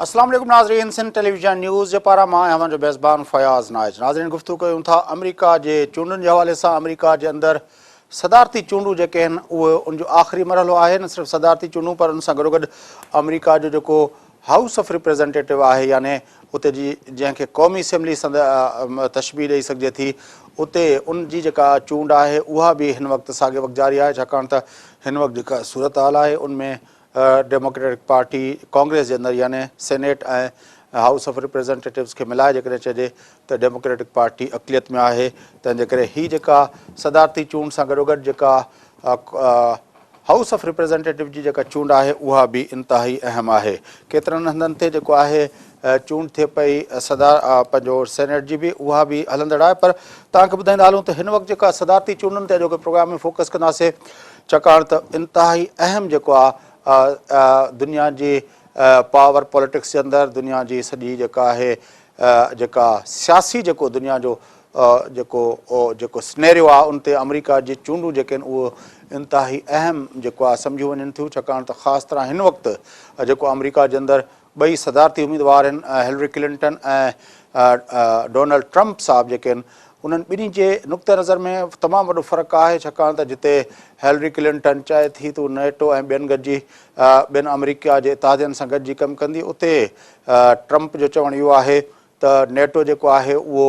अस्सलाम वालेकुम नाज़रीन, सिंध टेलीविजन न्यूज़ जे पारां मां अहमद जो मेज़बान फयाज़ नाइज। नाज़रीन, गुफ़्तगू कयूं था अमरीका जे चूंडुनि जे हवाले सां। अमरीका जे अंदरि सदारती चूंडूं जेके आहिनि उहे उन जो आख़िरी मरहलो आहे। न सिर्फ़ु सदारती चूंडूं पर उन सां गॾोगॾु अमरीका जो जेको हाउस ऑफ रिप्रेज़ेंटेटिव आहे, यानी उते जी जंहिंखे क़ौमी असेंबली तशबीह ॾेई सघिजे थी, उते उन जी जेका चूंड आहे उहा बि हिन वक़्तु साॻे वक़्तु जारी आहे। छाकाणि त हिन वक़्तु जेका सूरत हाल आहे उन में डेमोक्रेटिक पार्टी कांग्रेस जे अंदरि यानी सेनेट ऐं हाउस ऑफ रिप्रेज़ेंटेटिव्स खे मिलाए जेकॾहिं चइजे त डेमोक्रेटिक पार्टी अक़लियत में आहे। तंहिंजे करे हीअ जेका सदारती चूंड सां गॾोगॾु जेका हाउस ऑफ रिप्रेज़ेंटेटिव जी जेका चूंड आहे उहा बि इंतिहाई अहम आहे। केतिरनि हंधनि ते जेको आहे चूंड थिए पई पंहिंजो सेनेट जी बि, उहा बि हलंदड़ आहे। पर तव्हांखे ॿुधाईंदा हलूं त हिन वक़्तु जेका सदारती चूंडुनि ते जेको प्रोग्राम में फोकस कंदासीं, छाकाणि त इंतिहाई अहम जेको आहे दुनिया जी पावर पॉलिटिक्स जे अंदरि, दुनिया जी सॼी जेका आहे जेका सियासी जेको दुनिया जो जेको सिनेरियो आहे उन ते अमरीका जी चूंडूं जेके आहिनि उहो इंतिहाई अहम जेको आहे सम्झियूं वञनि थियूं। छाकाणि त ख़ासि तरह हिन वक़्तु जेको अमरीका जे अंदरि ॿई सदारती उम्मीदवार आहिनि, हिलरी क्लिंटन ऐं डोनाल्ड ट्रंप साहब जेके आहिनि, उन्हनि ॿिन्ही जे नुक़्ते नज़र में तमामु वॾो फ़र्क़ु आहे। छाकाणि त जिते हिलरी क्लिंटन चए थी त नेटो ऐं ॿियनि अमरीका जे इतिहादियुनि सां गॾिजी कमु कंदी, उते ट्रंप जो चवणु इहो आहे त नेटो जेको आहे उहो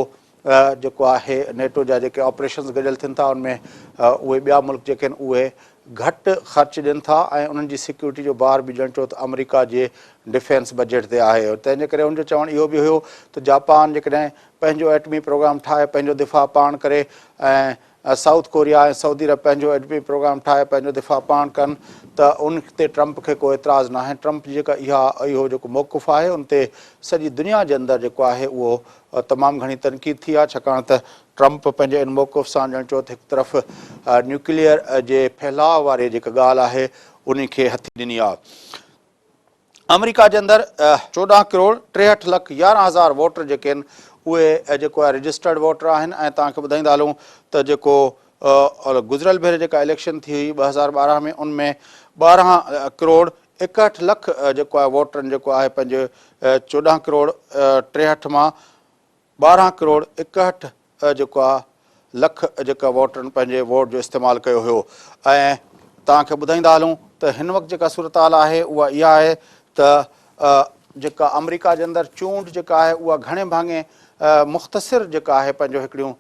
जेको आहे नेटो जा जेके ऑपरेशन्स गॾियल थियनि था उनमें उहे ॿिया मुल्क जेके आहिनि उहे घटि ख़र्च ॾियनि था ऐं उन्हनि जी सिक्योरिटी जो भार बि ॼण चओ त अमरीका जे डिफेंस बजट ते आहे। तंहिंजे करे हुनजो चवणु इहो बि हुयो त जापान जेकॾहिं पंहिंजो एटमी प्रोग्राम ठाहे पंहिंजो दिफ़ा पाण करे ऐं साउथ कोरिया ऐं सऊदी अरब पंहिंजो एटमी प्रोग्राम ठाहे पंहिंजो दिफ़ा पाण कनि त उन ते ट्रंप खे को एतिराज़ु न आहे। ट्रंप जी जेका इहो जेको मौक़ुफ़ु आहे उन ते सॼी दुनिया जे अंदरि जेको आहे उहो तमामु घणी तनक़ीद थी आहे। छाकाणि त ट्रंप पंहिंजे इन मौक़ुफ़ सां ॼण चओ त हिकु तरफ़ न्यूक्लियर जे फैलाव वारी जेका ॻाल्हि आहे उन खे हथी ॾिनी आहे। अमरीका जे अंदरि 14 करोड़ 63 लख 11,000 वोटर जेके आहिनि उहे जेको आहे रजिस्टर्ड वोटर आहिनि। ऐं तव्हांखे ॿुधाईंदा हलूं त जेको गुज़िरियल भेरे जेका इलेक्शन थी हुई 2012 में, उनमें 12 करोड़ 61 लख जेको आहे वोटरनि जेको आहे पंहिंजे 14 करोड़ 63 मां 12 करोड़ 61 जेको आहे लख जेका वोटरनि पंहिंजे वोट जो इस्तेमालु कयो हुयो। ऐं तव्हांखे ॿुधाईंदा हलूं त हिन वक़्तु जेका सूरत हाल आहे उहा इहा आहे त जेका अमरीका जे अंदरि चूंड जेका आहे उहा घणे भाङे मुख़्तसिर जेका आहे पंहिंजो हिकिड़ियूं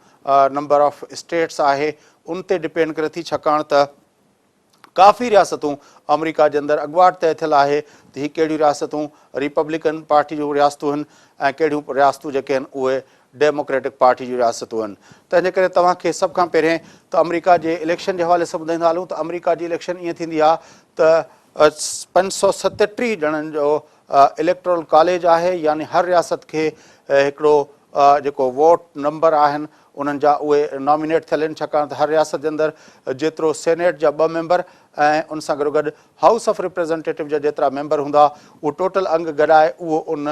नंबर ऑफ स्टेट्स आहे उन ते डिपेंड करे थी। छाकाणि त काफ़ी रियासतूं अमरीका जे अंदरि अॻुवाट तइ थियल आहे त हीअ कहिड़ियूं रियासतूं रिपब्लिकन पार्टी जूं रियासतूं आहिनि ऐं कहिड़ियूं रियासतूं जेके आहिनि उहे डेमोक्रेटिक पार्टी जूं रियासतूं आहिनि। तंहिंजे करे तव्हांखे सभ खां पहिरियों त अमरीका जे इलेक्शन जे हवाले सां ॿुधाईंदा हलूं त अमरीका जी इलेक्शन ईअं थींदी आहे त 537 ॼणनि जो इलेक्टोरल कॉलेज आहे, यानी हर रियासत खे हिकिड़ो जेको वोट नंबर आहिनि उन्हनि जा उहे नॉमिनेट थियल आहिनि। छाकाणि त हर रियासत जे अंदरि जेतिरो सेनेट जा 2 मेंबर ऐं उन सां गॾोगॾु हाउस ऑफ रिप्रेज़ेंटेटिव जा जेतिरा मेंबर हूंदा उहो टोटल अंग गॾाए उहो उन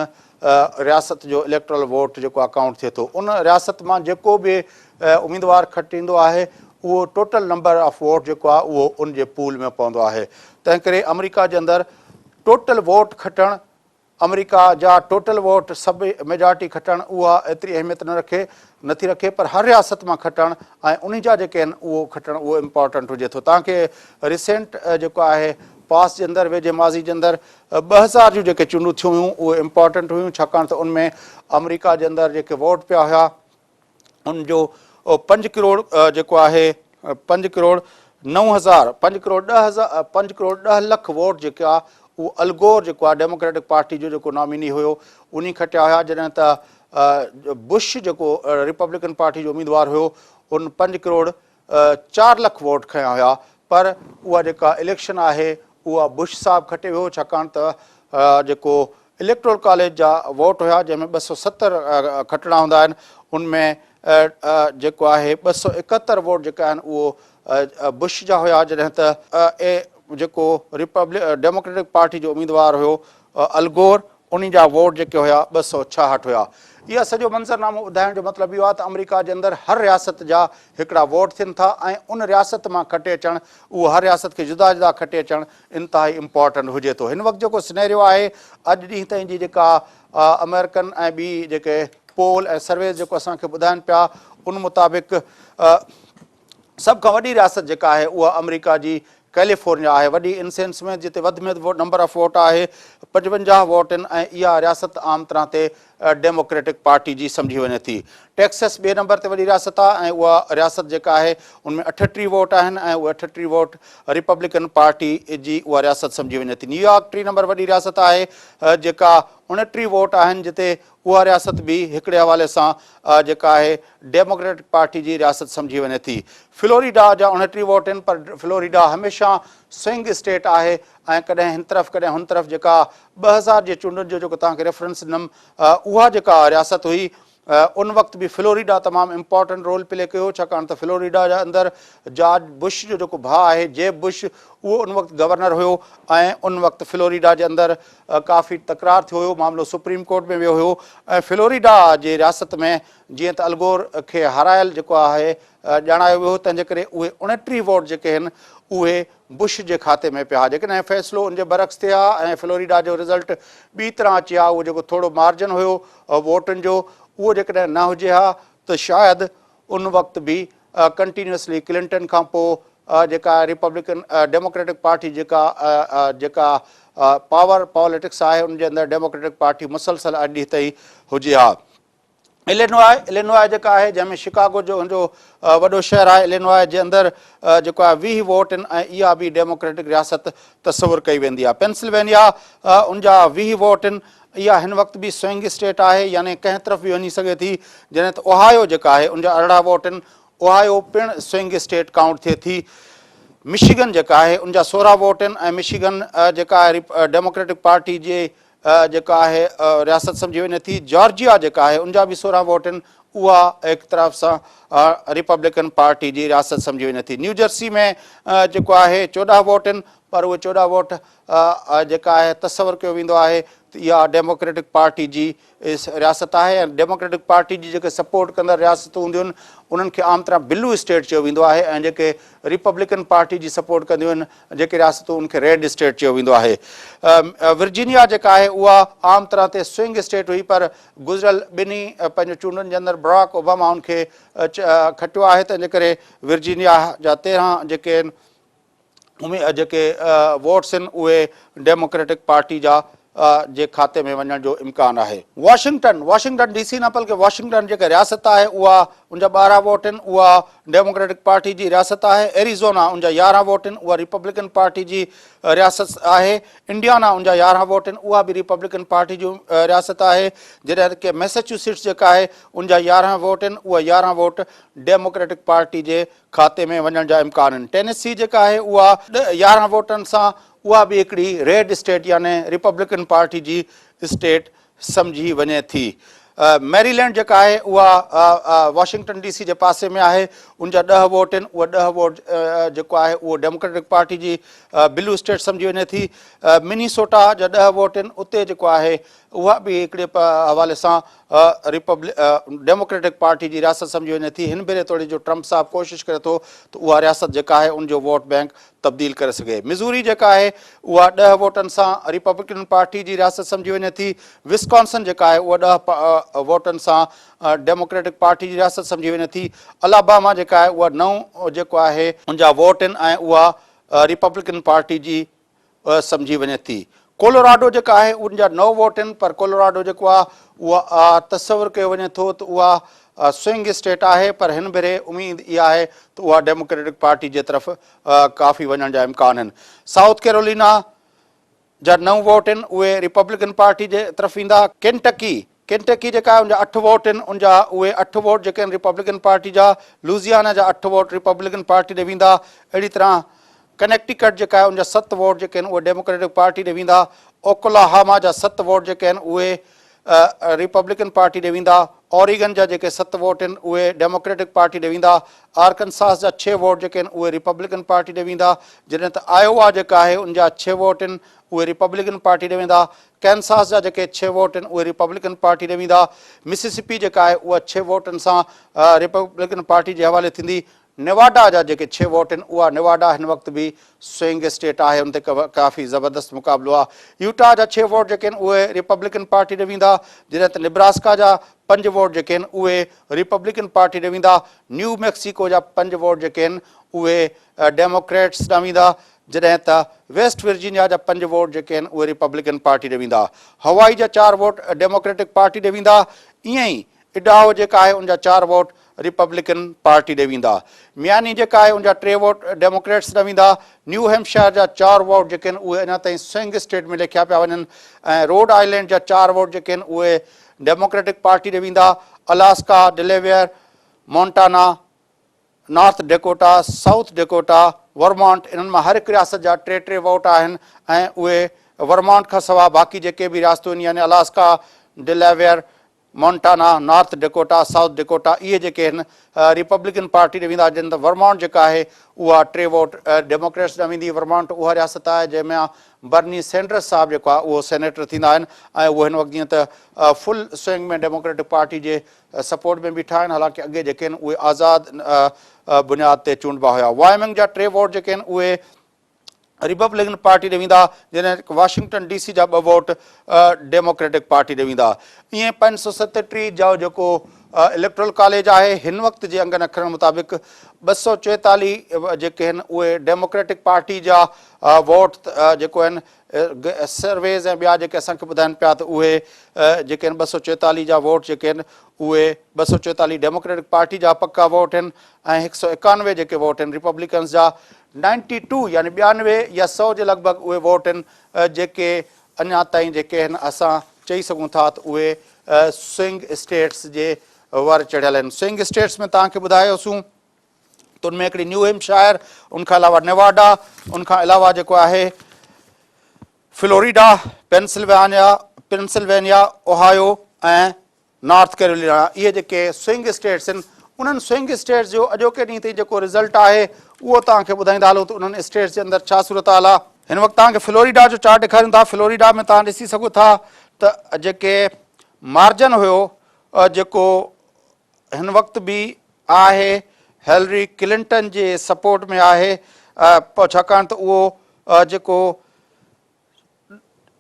रियासत जो इलेक्टोरल वोट जेको आहे काउंट थिए थो। उन रियासत मां जेको बि उम्मीदवार खटींदो आहे उहो टोटल नंबर ऑफ वोट जेको आहे उहो उन जे पूल में पवंदो आहे। तंहिं करे अमरीका जे अंदरि टोटल वोट खटणु, अमरीका जा टोटल वोट सभु मेजॉरिटी खटणु उहा एतिरी अहमियत नथी रखे, पर हर रियासत मां खटणु ऐं उन जा जेके आहिनि उहो खटणु उहो इम्पॉर्टेंट हुजे थो। तव्हांखे रिसेंट जेको आहे पास जे अंदरि वेझे माज़ी जे अंदरि 2000 जूं जेके चूंडूं थियूं हुयूं उहे इम्पॉर्टेंट हुयूं। छाकाणि त उनमें अमरीका जे अंदरि जेके वोट पिया हुया उनजो 5 करोड़ जेको आहे 5 करोड़ 10 लख वोट जेके आहे उहो अलगोर जेको आहे डेमोक्रेटिक पार्टी जो जेको नॉमिनी हुयो उन खटिया हुया। जॾहिं त बुश जेको रिपब्लिकन पार्टी जो उम्मीदवार हुयो उन 5 करोड़ 4 लख वोट खया हुया। पर उहा जेका इलेक्शन आहे उहा बुश साहब खटे वियो। छाकाणि त जेको इलेक्टोरल कॉलेज जा वोट हुया जंहिंमें 270 खटणा हूंदा आहिनि, उनमें जेको आहे 271 वोट जेका आहिनि उहो बुश जा हुया। जॾहिं त जेको डेमोक्रेटिक पार्टी जो उम्मीदवार हुयो अलगोर उन जा वोट जेके हुआ 266 हुआ। इहा सॼो मंज़रनामो ॿुधाइण जो मतिलबु इहो आहे त अमेरिका जे अंदरि हर रियासत जा हिकिड़ा वोट थियनि था ऐं उन रियासत मां खटे अचणु, उहो हर रियासत खे जुदा जुदा खटे अचणु इंतिहाई इम्पॉर्टेंट हुजे थो। हिन वक़्तु जेको सिनेरियो आहे अॼु ॾींहं ताईं जी जेका अमेरिकन ऐं ॿी जेके पोल ऐं सर्वेस जेको असांखे ॿुधाइनि पिया उन मुताबिक़ सभ खां वॾी रियासत जेका आहे उहा अमेरिका जी कैलिफोर्निया आहे, वॾी इन सेंस में जिते वधि में वधि नंबर ऑफ वोट आहे 55 वोट आहिनि ऐं इहा रियासत आम तरह ते डेमोक्रेटिक पार्टी जी सम्झी वञे थी। टेक्सस ॿिए नंबर ते वॾी रियासत आहे ऐं उहा रियासत जेका आहे उनमें 38 वोट आहिनि ऐं उहे 38 वोट रिपब्लिकन पार्टी जी उहा रियासत सम्झी वञे थी। न्यूयॉर्क 3 नंबर वॾी रियासत आहे जेका 29 वोट आहिनि, जिते उहा रियासत बि हिकिड़े हवाले सां जेका आहे डेमोक्रेटिक पार्टी जी रियासत सम्झी वञे थी। फ्लोरिडा जा 29 वोट आहिनि, पर फ्लोरिडा हमेशह स्विंग स्टेट आहे ऐं कॾहिं हिन तरफ़ कॾहिं हुन तरफ़। जेका 2000 जे चूंडुनि जो जेको तव्हांखे रेफरेंस ॾिनमि उहा जेका रियासत हुई उन वक़्तु बि फ्लोरिडा तमामु इम्पॉर्टेंट रोल प्ले कयो, छाकाणि त फ्लोरिडा जे अंदरि जॉर्ज बुश जो जेको भाउ आहे जेब बुश, उहो उन वक़्तु गवर्नर हुयो ऐं उन वक़्तु फ्लोरिडा जे अंदरि काफ़ी तकरार थियो हुयो, मामिलो सुप्रीम कोर्ट में वियो हुयो ऐं फ्लोरिडा जे रियासत में जीअं त अलगोर खे हारायल जेको आहे ॼाणायो वियो, तंहिंजे करे उहे 29 वोट जेके आहिनि उहे बुश जे खाते में पिया। जेकॾहिं फ़ैसिलो उनजे बरक्स थिया ऐं फ्लोरिडा जो रिज़ल्ट ॿी तरह अची आहे, उहो जेको थोरो मार्जिन हुयो वोटनि जो उहो जेकॾहिं न हुजे हा त शायदि उन वक़्तु बि कंटिन्यूअसली क्लिंटन खां पोइ जेका रिपब्लिकन डेमोक्रेटिक पार्टी जेका पावर पॉलिटिक्स आहे उनजे अंदरि डेमोक्रेटिक पार्टी मुसलसल अॼु ॾींहं ताईं हुजे हा। इलिनॉय जेका आहे जंहिंमें शिकागो जो उनजो वॾो शहर आहे, इलिनॉय जे अंदरि जेको आहे 20 वोट आहिनि ऐं इहा बि डेमोक्रेटिक रियासत तस्वुरु कई वेंदी आहे। पेंसिल्वेनिया उनजा 20 वोट आहिनि, इहा हिन वक़्तु बि स्विंग स्टेट आहे, यानी कंहिं तरफ़ बि वञी सघे थी। जॾहिं त ओहायो जेका आहे उनजा 18 वोट आहिनि, ओहायो पिणु स्विंग स्टेट काउंट थिए थी। मिशिगन जेका आहे उनजा 16 वोट आहिनि ऐं मिशिगन जेका आहे डेमोक्रेटिक पार्टी जे जेका आहे रियासत सम्झी वञे थी। जॉर्जिया जेका आहे उनजा बि 16 वोट आहिनि, उहा हिकु तरफ़ सां रिपब्लिकन पार्टी जी रियासत सम्झी वञे थी। न्यू जर्सी में जेको आहे 14 वोट आहिनि, पर उहे 14 वोट जेका आहे तस्वुरु कयो वेंदो आहे त इहा डेमोक्रेटिक पार्टी जी रियासत आहे ऐं डेमोक्रेटिक पार्टी जी जेके सपोर्ट कंदड़ रियासतूं हूंदियूं आहिनि उन्हनि खे आम तरह ब्लू स्टेट चयो वेंदो आहे ऐं जेके रिपब्लिकन पार्टी जी सपोर्ट कंदियूं आहिनि जेके रियासतूं उनखे रेड स्टेट चयो वेंदो आहे। वर्जीनिया जेका आहे उहा आम तरह ते स्विंग स्टेट हुई, पर गुज़िरियल ॿिन्ही पंहिंजो चूंडनि जे अंदरि बराक ओबामा उनखे खटियो आहे, तंहिंजे करे वर्जीनिया जा 13 जेके आहिनि जेके वोट्स आहिनि उहे डेमोक्रेटिक पार्टी जा जे खाते में वञण जो इम्कान आहे। वाशिंगटन DC न बल्कि वाशिंगटन जेका रियासत आहे उहा उनजा 12 वोट आहिनि, उहा डेमोक्रेटिक पार्टी जी रियासत आहे। एरिज़ोना उनजा 11 वोट आहिनि, उहा रिपब्लिकन पार्टी जी रियासत आहे। इंडियाना उनजा 11 वोट आहिनि, उहा बि रिपब्लिकन पार्टी जी रियासत आहे। जॾहिं कि मैसेच्यूसेट्स जेका आहे उनजा 11 वोट आहिनि, उहा 11 वोट डेमोक्रेटिक पार्टी जे खाते में वञण जा इम्कान आहिनि। टेनेसी जेका आहे उहा 11 वोटनि सां उहा बि हिकिड़ी रेड स्टेट यानी रिपब्लिकन पार्टी जी स्टेट सम्झी वञे थी। मैरीलैंड जेका आहे उहा वाशिंगटन DC जे पासे में आहे, उनजा 10 वोट आहिनि, उहा 10 वोट जेको आहे उहो डेमोक्रेटिक पार्टी जी ब्लू स्टेट सम्झी वञे थी। मिनीसोटा जा 10 वोट आहिनि, उते जेको आहे उहा बि हिकिड़े हवाले सां डेमोक्रेटिक पार्टी जी रियासत सम्झी वञे थी। हिन भेरे थोरी जो ट्रम्प साहब कोशिशि करे थो त उहा रियासत जेका आहे उनजो वोट बैंक तब्दील करे सघे। मिज़ूरी जेका आहे उहा 10 वोटनि सां रिपब्लिकन पार्टी जी रियासत सम्झी वञे थी। विस्कॉन्सन जेका आहे उहा 10 वोटनि सां डेमोक्रेटिक पार्टी जी रियासत सम्झी वञे थी। अलाबामा जेका आहे उहा 9 जेको आहे उनजा वोट आहिनि ऐं उहा रिपब्लिकन पार्टी जी सम्झी वञे थी। कोलोराडो जेका आहे उनजा 9 वोट आहिनि, पर कोलोराडो जेको आहे उहा तस्वुरु कयो वञे थो त उहा स्विंग स्टेट आहे, पर हिन भेरे उमेद इहा आहे त उहा डेमोक्रेटिक पार्टी जे तरफ़ काफ़ी वञण जा इम्कान आहिनि। साउथ कैरोलिना जा 9 वोट आहिनि, उहे रिपब्लिकन पार्टी जे तरफ़ ईंदा। केंटकी जेका आहे उनजा 8 वोट आहिनि, उनजा उहे 8 वोट जेके आहिनि रिपब्लिकन पार्टी जा। लुजियाना जा 8 वोट रिपब्लिकन पार्टी ॾे वेंदा। अहिड़ी तरह कनेक्टिकट जेका आहे उनजा 7 वोट जेके आहिनि उहे डेमोक्रेटिक पार्टी ॾे वेंदा। ओक्लाहामा जा 7 वोट जेके आहिनि उहे रिपब्लिकन पार्टी ॾे वेंदा। ऑरिगन जा जेके 7 वोट आहिनि उहे डेमोक्रेटिक पार्टी ॾे वेंदा। आर्कनसास जा 6 वोट जेके आहिनि उहे रिपब्लिकन पार्टी ॾे वेंदा। जॾहिं त आयोवा जेका आहे उन जा 6 वोट आहिनि उहे रिपब्लिकन पार्टी ॾे वेंदा। कैंसास जा जेके 6 वोट आहिनि उहे रिपब्लिकन पार्टी ॾे वेंदा। मिसिसिपी जेका आहे उहा 6 वोटनि सां रिपब्लिकन पार्टी जे हवाले थींदी। नेवाडा जा जेके 6 वोट आहिनि उहा नेवाडा हिन वक़्तु बि स्विंग स्टेट आहे, उन ते काफ़ी ज़बरदस्त मुक़ाबिलो आहे। यूटा जा 6 वोट जेके आहिनि उहे रिपब्लिकन पार्टी ॾे वेंदा। जॾहिं त निब्रास्का जा 5 वोट जेके आहिनि उहे रिपब्लिकन पार्टी ॾे वेंदा। न्यू मैक्सिको जा 5 वोट जेके आहिनि उहे डेमोक्रेट्स ॾांहुं वेंदा। जॾहिं त वेस्ट वर्जीनिया जा 5 वोट जेके आहिनि उहे रिपब्लिकन पार्टी ॾे वेंदा। हवाई जा 4 वोट डेमोक्रेटिक पार्टी ॾे वेंदा। ईअं ई इडाहो जेका आहे उन जा 4 वोट रिपब्लिकन पार्टी ॾे वेंदा। मियानी जेका आहे उन जा 3 वोट डेमोक्रेट्स ॾे वेंदा। न्यू हैम्पशायर जा 4 वोट जेके आहिनि उहे अञा ताईं स्विंग स्टेट में लिखिया पिया वञनि ऐं रोड आइलैंड जा 4 वोट जेके आहिनि उहे डेमोक्रेटिक पार्टी ॾे वेंदा। Alaska, Delaware, Montana, North Dakota, South Dakota, Vermont, इन्हनि मां हर हिकु रियासत जा 3-3 वोट आहिनि ऐं उहे वर्मॉन्ट खां सवाइ बाक़ी जेके बि रियासतूं आहिनि यानी Alaska, Delaware, Montana, North Dakota, South Dakota, इहे जेके आहिनि रिपब्लिकन पार्टी ॾे वेंदा। जॾहिं त वर्मॉन्ट जेका आहे उहा 3 वोट डेमोक्रेट्स ॾे वेंदी। वर्मॉन्ट उहा रियासत आहे जंहिंमें बर्नी सैंडर्स साहिबु जेको आहे उहो सेनेटर थींदा आहिनि ऐं उहे हिन वक़्तु जीअं त फुल स्विंग में डेमोक्रेटिक पार्टी जे सपोर्ट में बीठा आहिनि। हालांकि अॻे जेके आहिनि उहे आज़ादु बुनियाद ते चूंडिबा हुआ। वायमिंग जा 3 वोट जेके आहिनि उहे रिपब्लिकन पार्टी ॾे वेंदा। जॾहिं वाशिंगटन DC जा 2 वोट डेमोक्रेटिक पार्टी ॾे वेंदा। ईअं 537 जो जेको इलेक्ट्रल कॉलेज आहे हिन वक़्त जे अंगनि अखरनि मुताबिक़ 244 जेके आहिनि उहे डेमोक्रेटिक पार्टी जा वोट जेको आहिनि सर्वेज़ ऐं ॿिया जेके असांखे ॿुधाइनि पिया त उहे जेके आहिनि 244 जा वोट जेके आहिनि उहे 244 डेमोक्रेटिक पार्टी जा पक्का वोट आहिनि ऐं 191 जेके वोट आहिनि रिपब्लिकन्स जा। 92 यानी 92 या 100 जे लॻभॻि उहे वोट आहिनि जेके अञा ताईं जेके आहिनि असां चई सघूं था त उहे स्विंग स्टेट्स जे वर चढ़ियल आहिनि। स्विंग स्टेट्स में तव्हांखे ॿुधायोसीं त उनमें हिकिड़ी न्यू हैम्पशायर, उनखां अलावा नेवाडा, उनखां अलावा जेको आहे फ्लोरिडा, पेंसिल्वेनिया, ओहायो ऐं नॉर्थ कैरोलिना, इहे जेके स्विंग स्टेट्स आहिनि उन्हनि स्विंग स्टेट्स जो अॼोके ॾींहं ताईं जेको रिज़ल्ट आहे उहो तव्हांखे ॿुधाईंदा हलो त उन्हनि स्टेट्स जे अंदरि छा सूरत हाल आहे। हिन वक़्तु तव्हांखे फ्लोरिडा जो चार्ट ॾेखारियूं था। फ्लोरिडा में तव्हां ॾिसी सघो था त जेके मार्जन हुयो जेको हिन वक़्तु बि आहे हिलरी क्लिंटन जे सपोर्ट में आहे छाकाणि त उहो जेको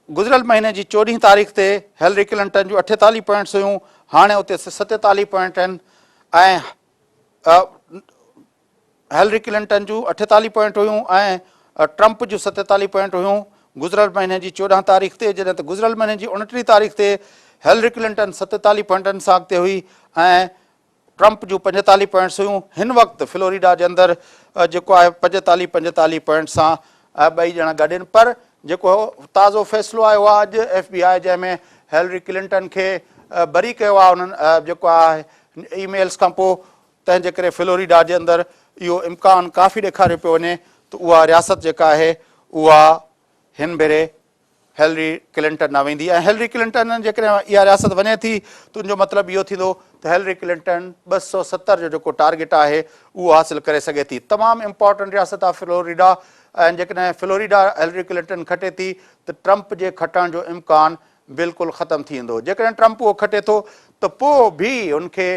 गुज़िरियल महीने जी 14 तारीख़ ते हिलरी क्लिंटन जूं 48 पॉइंट्स हुयूं, हाणे उते 47 पॉइंट आहिनि ऐं हिलरी क्लिंटन जूं 48 पॉइंट हुयूं ऐं ट्रंप जूं 47 पॉइंट हुयूं गुज़िरियल महीने जी 14 तारीख़ ते। जॾहिं त गुज़िरियल महीने जी 29 तारीख़ ते हिलरी क्लिंटन 47 पॉइंटनि सां अॻिते हुई ऐं ट्रंप जूं 45 पॉइंट्स हुयूं। हिन वक़्तु फ्लोरिडा जे अंदरि जेको आहे 45 पॉइंट सां ॿई ॼणा गॾु आहिनि। पर जेको ताज़ो फ़ैसिलो आयो आहे अॼु FBI जंहिंमें हिलरी क्लिंटन खे बरी कयो आहे उन्हनि जेको आहे ईमेल्स खां पोइ, तंहिंजे करे फ्लोरिडा जे अंदरि इहो इम्कानु काफ़ी ॾेखारियो पियो वञे त उहा रियासत जेका आहे उहा हिन भेरे हिलरी क्लिंटन न वेंदी ऐं हिलरी क्लिंटन जेकॾहिं इहा रियासत वञे थी त उनजो मतिलबु इहो थींदो त हिलरी क्लिंटन 270 जो जेको टारगेट आहे उहो हासिलु करे सघे थी। तमामु इम्पॉर्टेंट रियासत आहे फ्लोरिडा ऐं जेकॾहिं फ्लोरिडा हिलरी क्लिंटन खटे थी त ट्रंप जे खटण जो इम्कानु बिल्कुलु ख़तमु थी वेंदो। जेकॾहिं ट्रंप उहो खटे थो त पोइ बि उनखे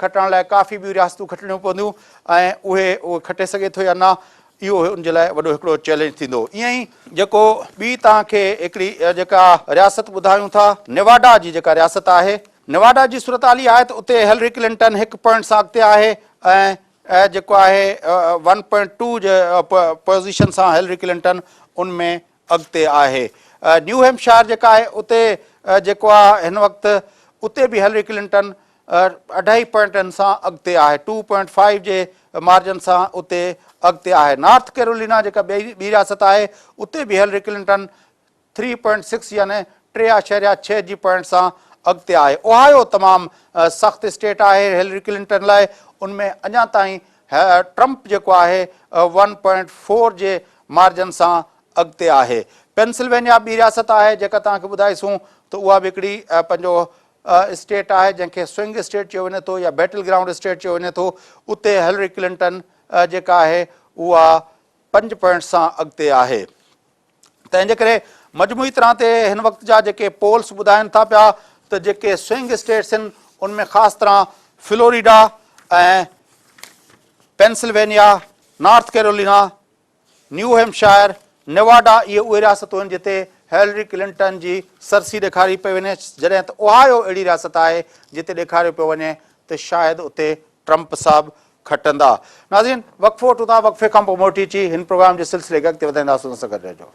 खटण लाइ काफ़ी ॿियूं रियासतूं खटणियूं पवंदियूं ऐं उहो खटे सघे थो या न, इहो उनजे लाइ वॾो हिकिड़ो चैलेंज थींदो। ईअं ई जेको ॿी तव्हांखे हिकिड़ी जेका रियासत ॿुधायूं था नेवाडा जी जेका रियासत आहे, नेवाडा जी सूरत हाल आहे त उते हिलरी क्लिंटन 1 पॉइंट सां अॻिते आहे ऐं जेको आहे 1.2 जे पोज़ीशन सां हिलरी क्लिंटन उनमें अॻिते आहे। न्यू हैम्पशायर जेका आहे उते जेको आहे हिन वक़्तु उते बि हिलरी क्लिंटन 2.5 पॉइंटनि सां अॻिते आहे, 2.5 जे मार्जन सां उते अॻिते आहे। नॉर्थ कैरोलिना जेका ॿी रियासत आहे उते बि हिलरी क्लिंटन 3.6 यानी 3.6 जी पॉइंट सां अॻिते आहे। ओहायो तमामु सख़्तु स्टेट आहे हिलरी क्लिंटन लाइ, उनमें अञा ताईं ट्रंप जेको आहे 1.4 जे मार्जन सां अॻिते आहे। पेंसिल्वेनिया ॿी रियासत आहे जेका तव्हांखे ॿुधाईसूं तो उहा बि हिकिड़ी पंहिंजो स्टेट आहे जंहिंखे स्विंग स्टेट चयो वञे थो या बैटल ग्राउंड स्टेट चयो वञे थो। उते हिलरी क्लिंटन जेका आहे उहा 5 पॉइंट सां अॻिते आहे। तंहिंजे करे मजमूई तरह ते हिन वक़्त जा जेके पोल्स ॿुधाइनि था पिया त जेके स्विंग स्टेट्स आहिनि उनमें ख़ासि तरह फ्लोरिडा ऐं Pennsylvania, north Carolina, new Hampshire, Nevada इहे उहे रियासतूं आहिनि जिते हिलरी क्लिंटन जी सरसी ॾेखारी पई वञे, जॾहिं त ओहायो अहिड़ी रियासत आहे जिते ॾेखारियो पियो वञे त शायदि उते ट्रंप साहिबु खटंदा। नाज़रीन, वक़फ़ो वठूं था, वक़फ़े खां पोइ मोटी अची हिन प्रोग्राम जे सिलसिले खे अॻिते वधाईंदासीं। उन सां गॾु रहिजो।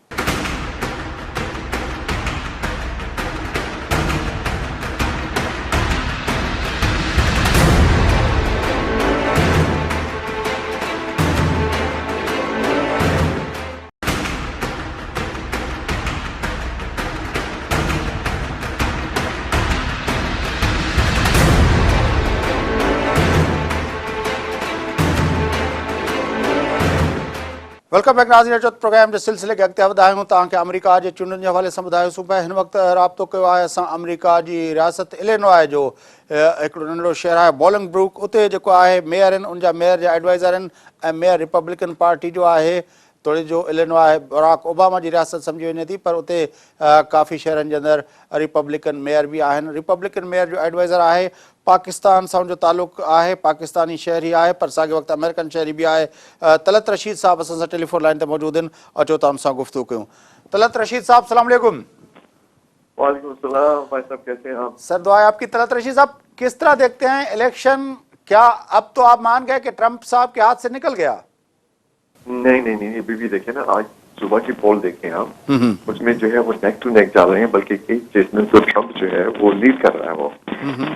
वेलकम बैक नाज़रीन, अचो प्रोग्राम जे सिलसिले खे अॻिते वधायूं। तव्हांखे अमेरिका जे चूंडनि जे हवाले सां ॿुधायोसीं पिया। हिन वक़्तु राब्तो कयो आहे असां अमेरिका जी रियासत इलिनॉय जो हिकिड़ो नंढिड़ो शहर आहे बोलिंगब्रुक। उते जेको आहे मेयर आहिनि, उनजा मेयर जा एडवाइज़र आहिनि ऐं मेयर रिपब्लिकन पार्टी जो आहे। थोरी जो इलिनॉय बराक ओबामा जी रियासत सम्झी वञे थी, पर उते काफ़ी शहरनि जे अंदरि रिपब्लिकन मेयर बि आहिनि। रिपब्लिकन मेयर जो एडवाइज़र आहे, पाकिस्तान सां उनजो तालुक़ आहे, पाकिस्तानी शहरी आहे पर साॻे वक़्तु अमेरिकन शहरी बि आहे। तलत रशीद साहब असां सां टेलीफोन लाइन ते मौजूदु आहिनि। अचो त उनसां गुफ़्तगू कयूं। तलत रशीद साहब, सलाम अलैकुम। वालेकुम सलाम भाई साहब, कैसे हैं आप? सर दुआ है आपकी। तलत रशीद साहब, किस तरह देखते हैं इलेक्शन? क्या अब तो आप मान गए कि ट्रंप साहब के हाथ से निकल गया? नहीं, अभी भी देखें ना, आज सुबह की पोल देखें आप, उसमें जो है वो नेक टू नेक जा रहे हैं, बल्कि कई केस में तो ट्रंप जो है वो लीड कर रहा है वो।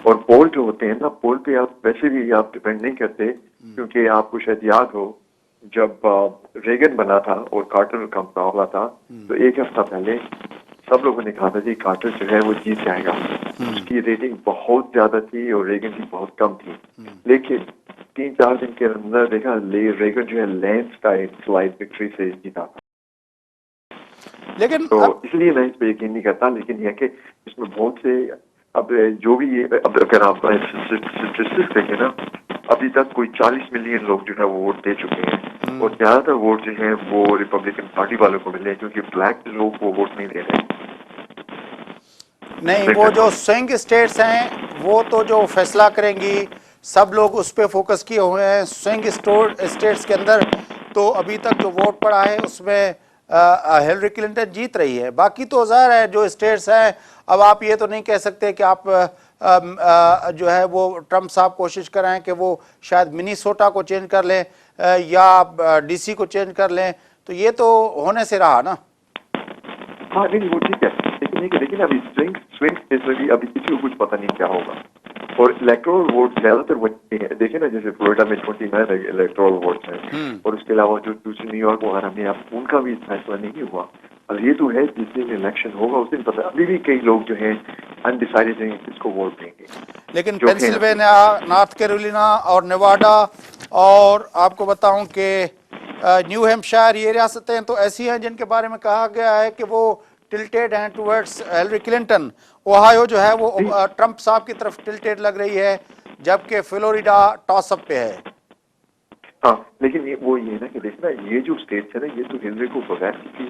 और पोल जो होते हैं ना, पोल पे आप वैसे भी आप डिपेंड नहीं करते, क्योंकि आपको शायद याद हो जब रेगन बना था और कार्टर का मुकाबला था, तो एक हफ्ता पहले सब लोगों ने कहा था कि कार्टर जो है वो जीत जाएगा। उसकी रेटिंग बहुत ज्यादा थी और रेगन की बहुत कम थी, लेकिन 3-4 दिन के अंदर देखा रेगन जो है लैंडस्लाइड विक्ट्री से जीता था। लेकिन तो इसलिए मैं इस पे यकीन नहीं करता, लेकिन यह कि इसमें बहुत से अब जो भी ये अब अगर आप स्टैटिस्टिक्स देखें ना, अभी तक कोई 40 मिलियन लोग जो है वो वोट दे चुके हैं और ज्यादातर वोट जो है वो रिपब्लिकन पार्टी वालों को मिले, क्योंकि ब्लैक लोग वो वोट नहीं दे रहे। नहीं, वो जो स्विंग स्टेट्स हैं वो तो जो फैसला करेंगी, सब लोग उस पर फोकस किए हुए हैं। स्विंग स्टेट्स के अंदर तो अभी तक जो वोट पड़ा है उसमें हिलरी क्लिंटन जीत रही है। बाकी तो ज़ाहिर है जो स्टेट्स हैं, अब आप ये तो नहीं कह सकते कि आप जो है वो ट्रंप साहब कोशिश कर रहे हैं कि वो शायद मिनीसोटा को चेंज कर लें या डीसी को चेंज कर लें, तो ये तो होने से रहा ना। हाँ नहीं, वो ठीक है, लेकिन अभी स्विंग स्टेट्स में भी अभी किसी को कुछ पता नहीं क्या होगा। और इलेक्टोरल वोट ज्यादातर वही है, देखे ना, जैसे फ्लोरिडा में 29 इलेक्टोरल वोट्स हैं, और उसके अलावा जो दूसरे न्यूयॉर्क वगैरह में अब उनका भी फैसला नहीं हुआ। और ये तो है जिस दिन इलेक्शन होगा उस दिन पता। अभी भी कई लोग जो हैं अनडिसाइडेड हैं किसको वोट देंगे। लेकिन पेंसिल्वेनिया, नॉर्थ कैरोलिना और नेवाडा और आपको बताऊं कि न्यू हैम्पशायर, ये रियासतें तो ऐसी हैं जिनके बारे में कहा गया है कि वो टिल्टेड हैं टुवर्ड्स हिलरी क्लिंटन। ओहायो जो है वो ट्रंप साहब की तरफ टिल्टेड लग रही है, जबकि फ्लोरिडा टॉसअप पे है। हाँ, लेकिन ये ना कि देखना, ये जो स्टेट्स है ना, ये तो हिलरी को बगैर किसी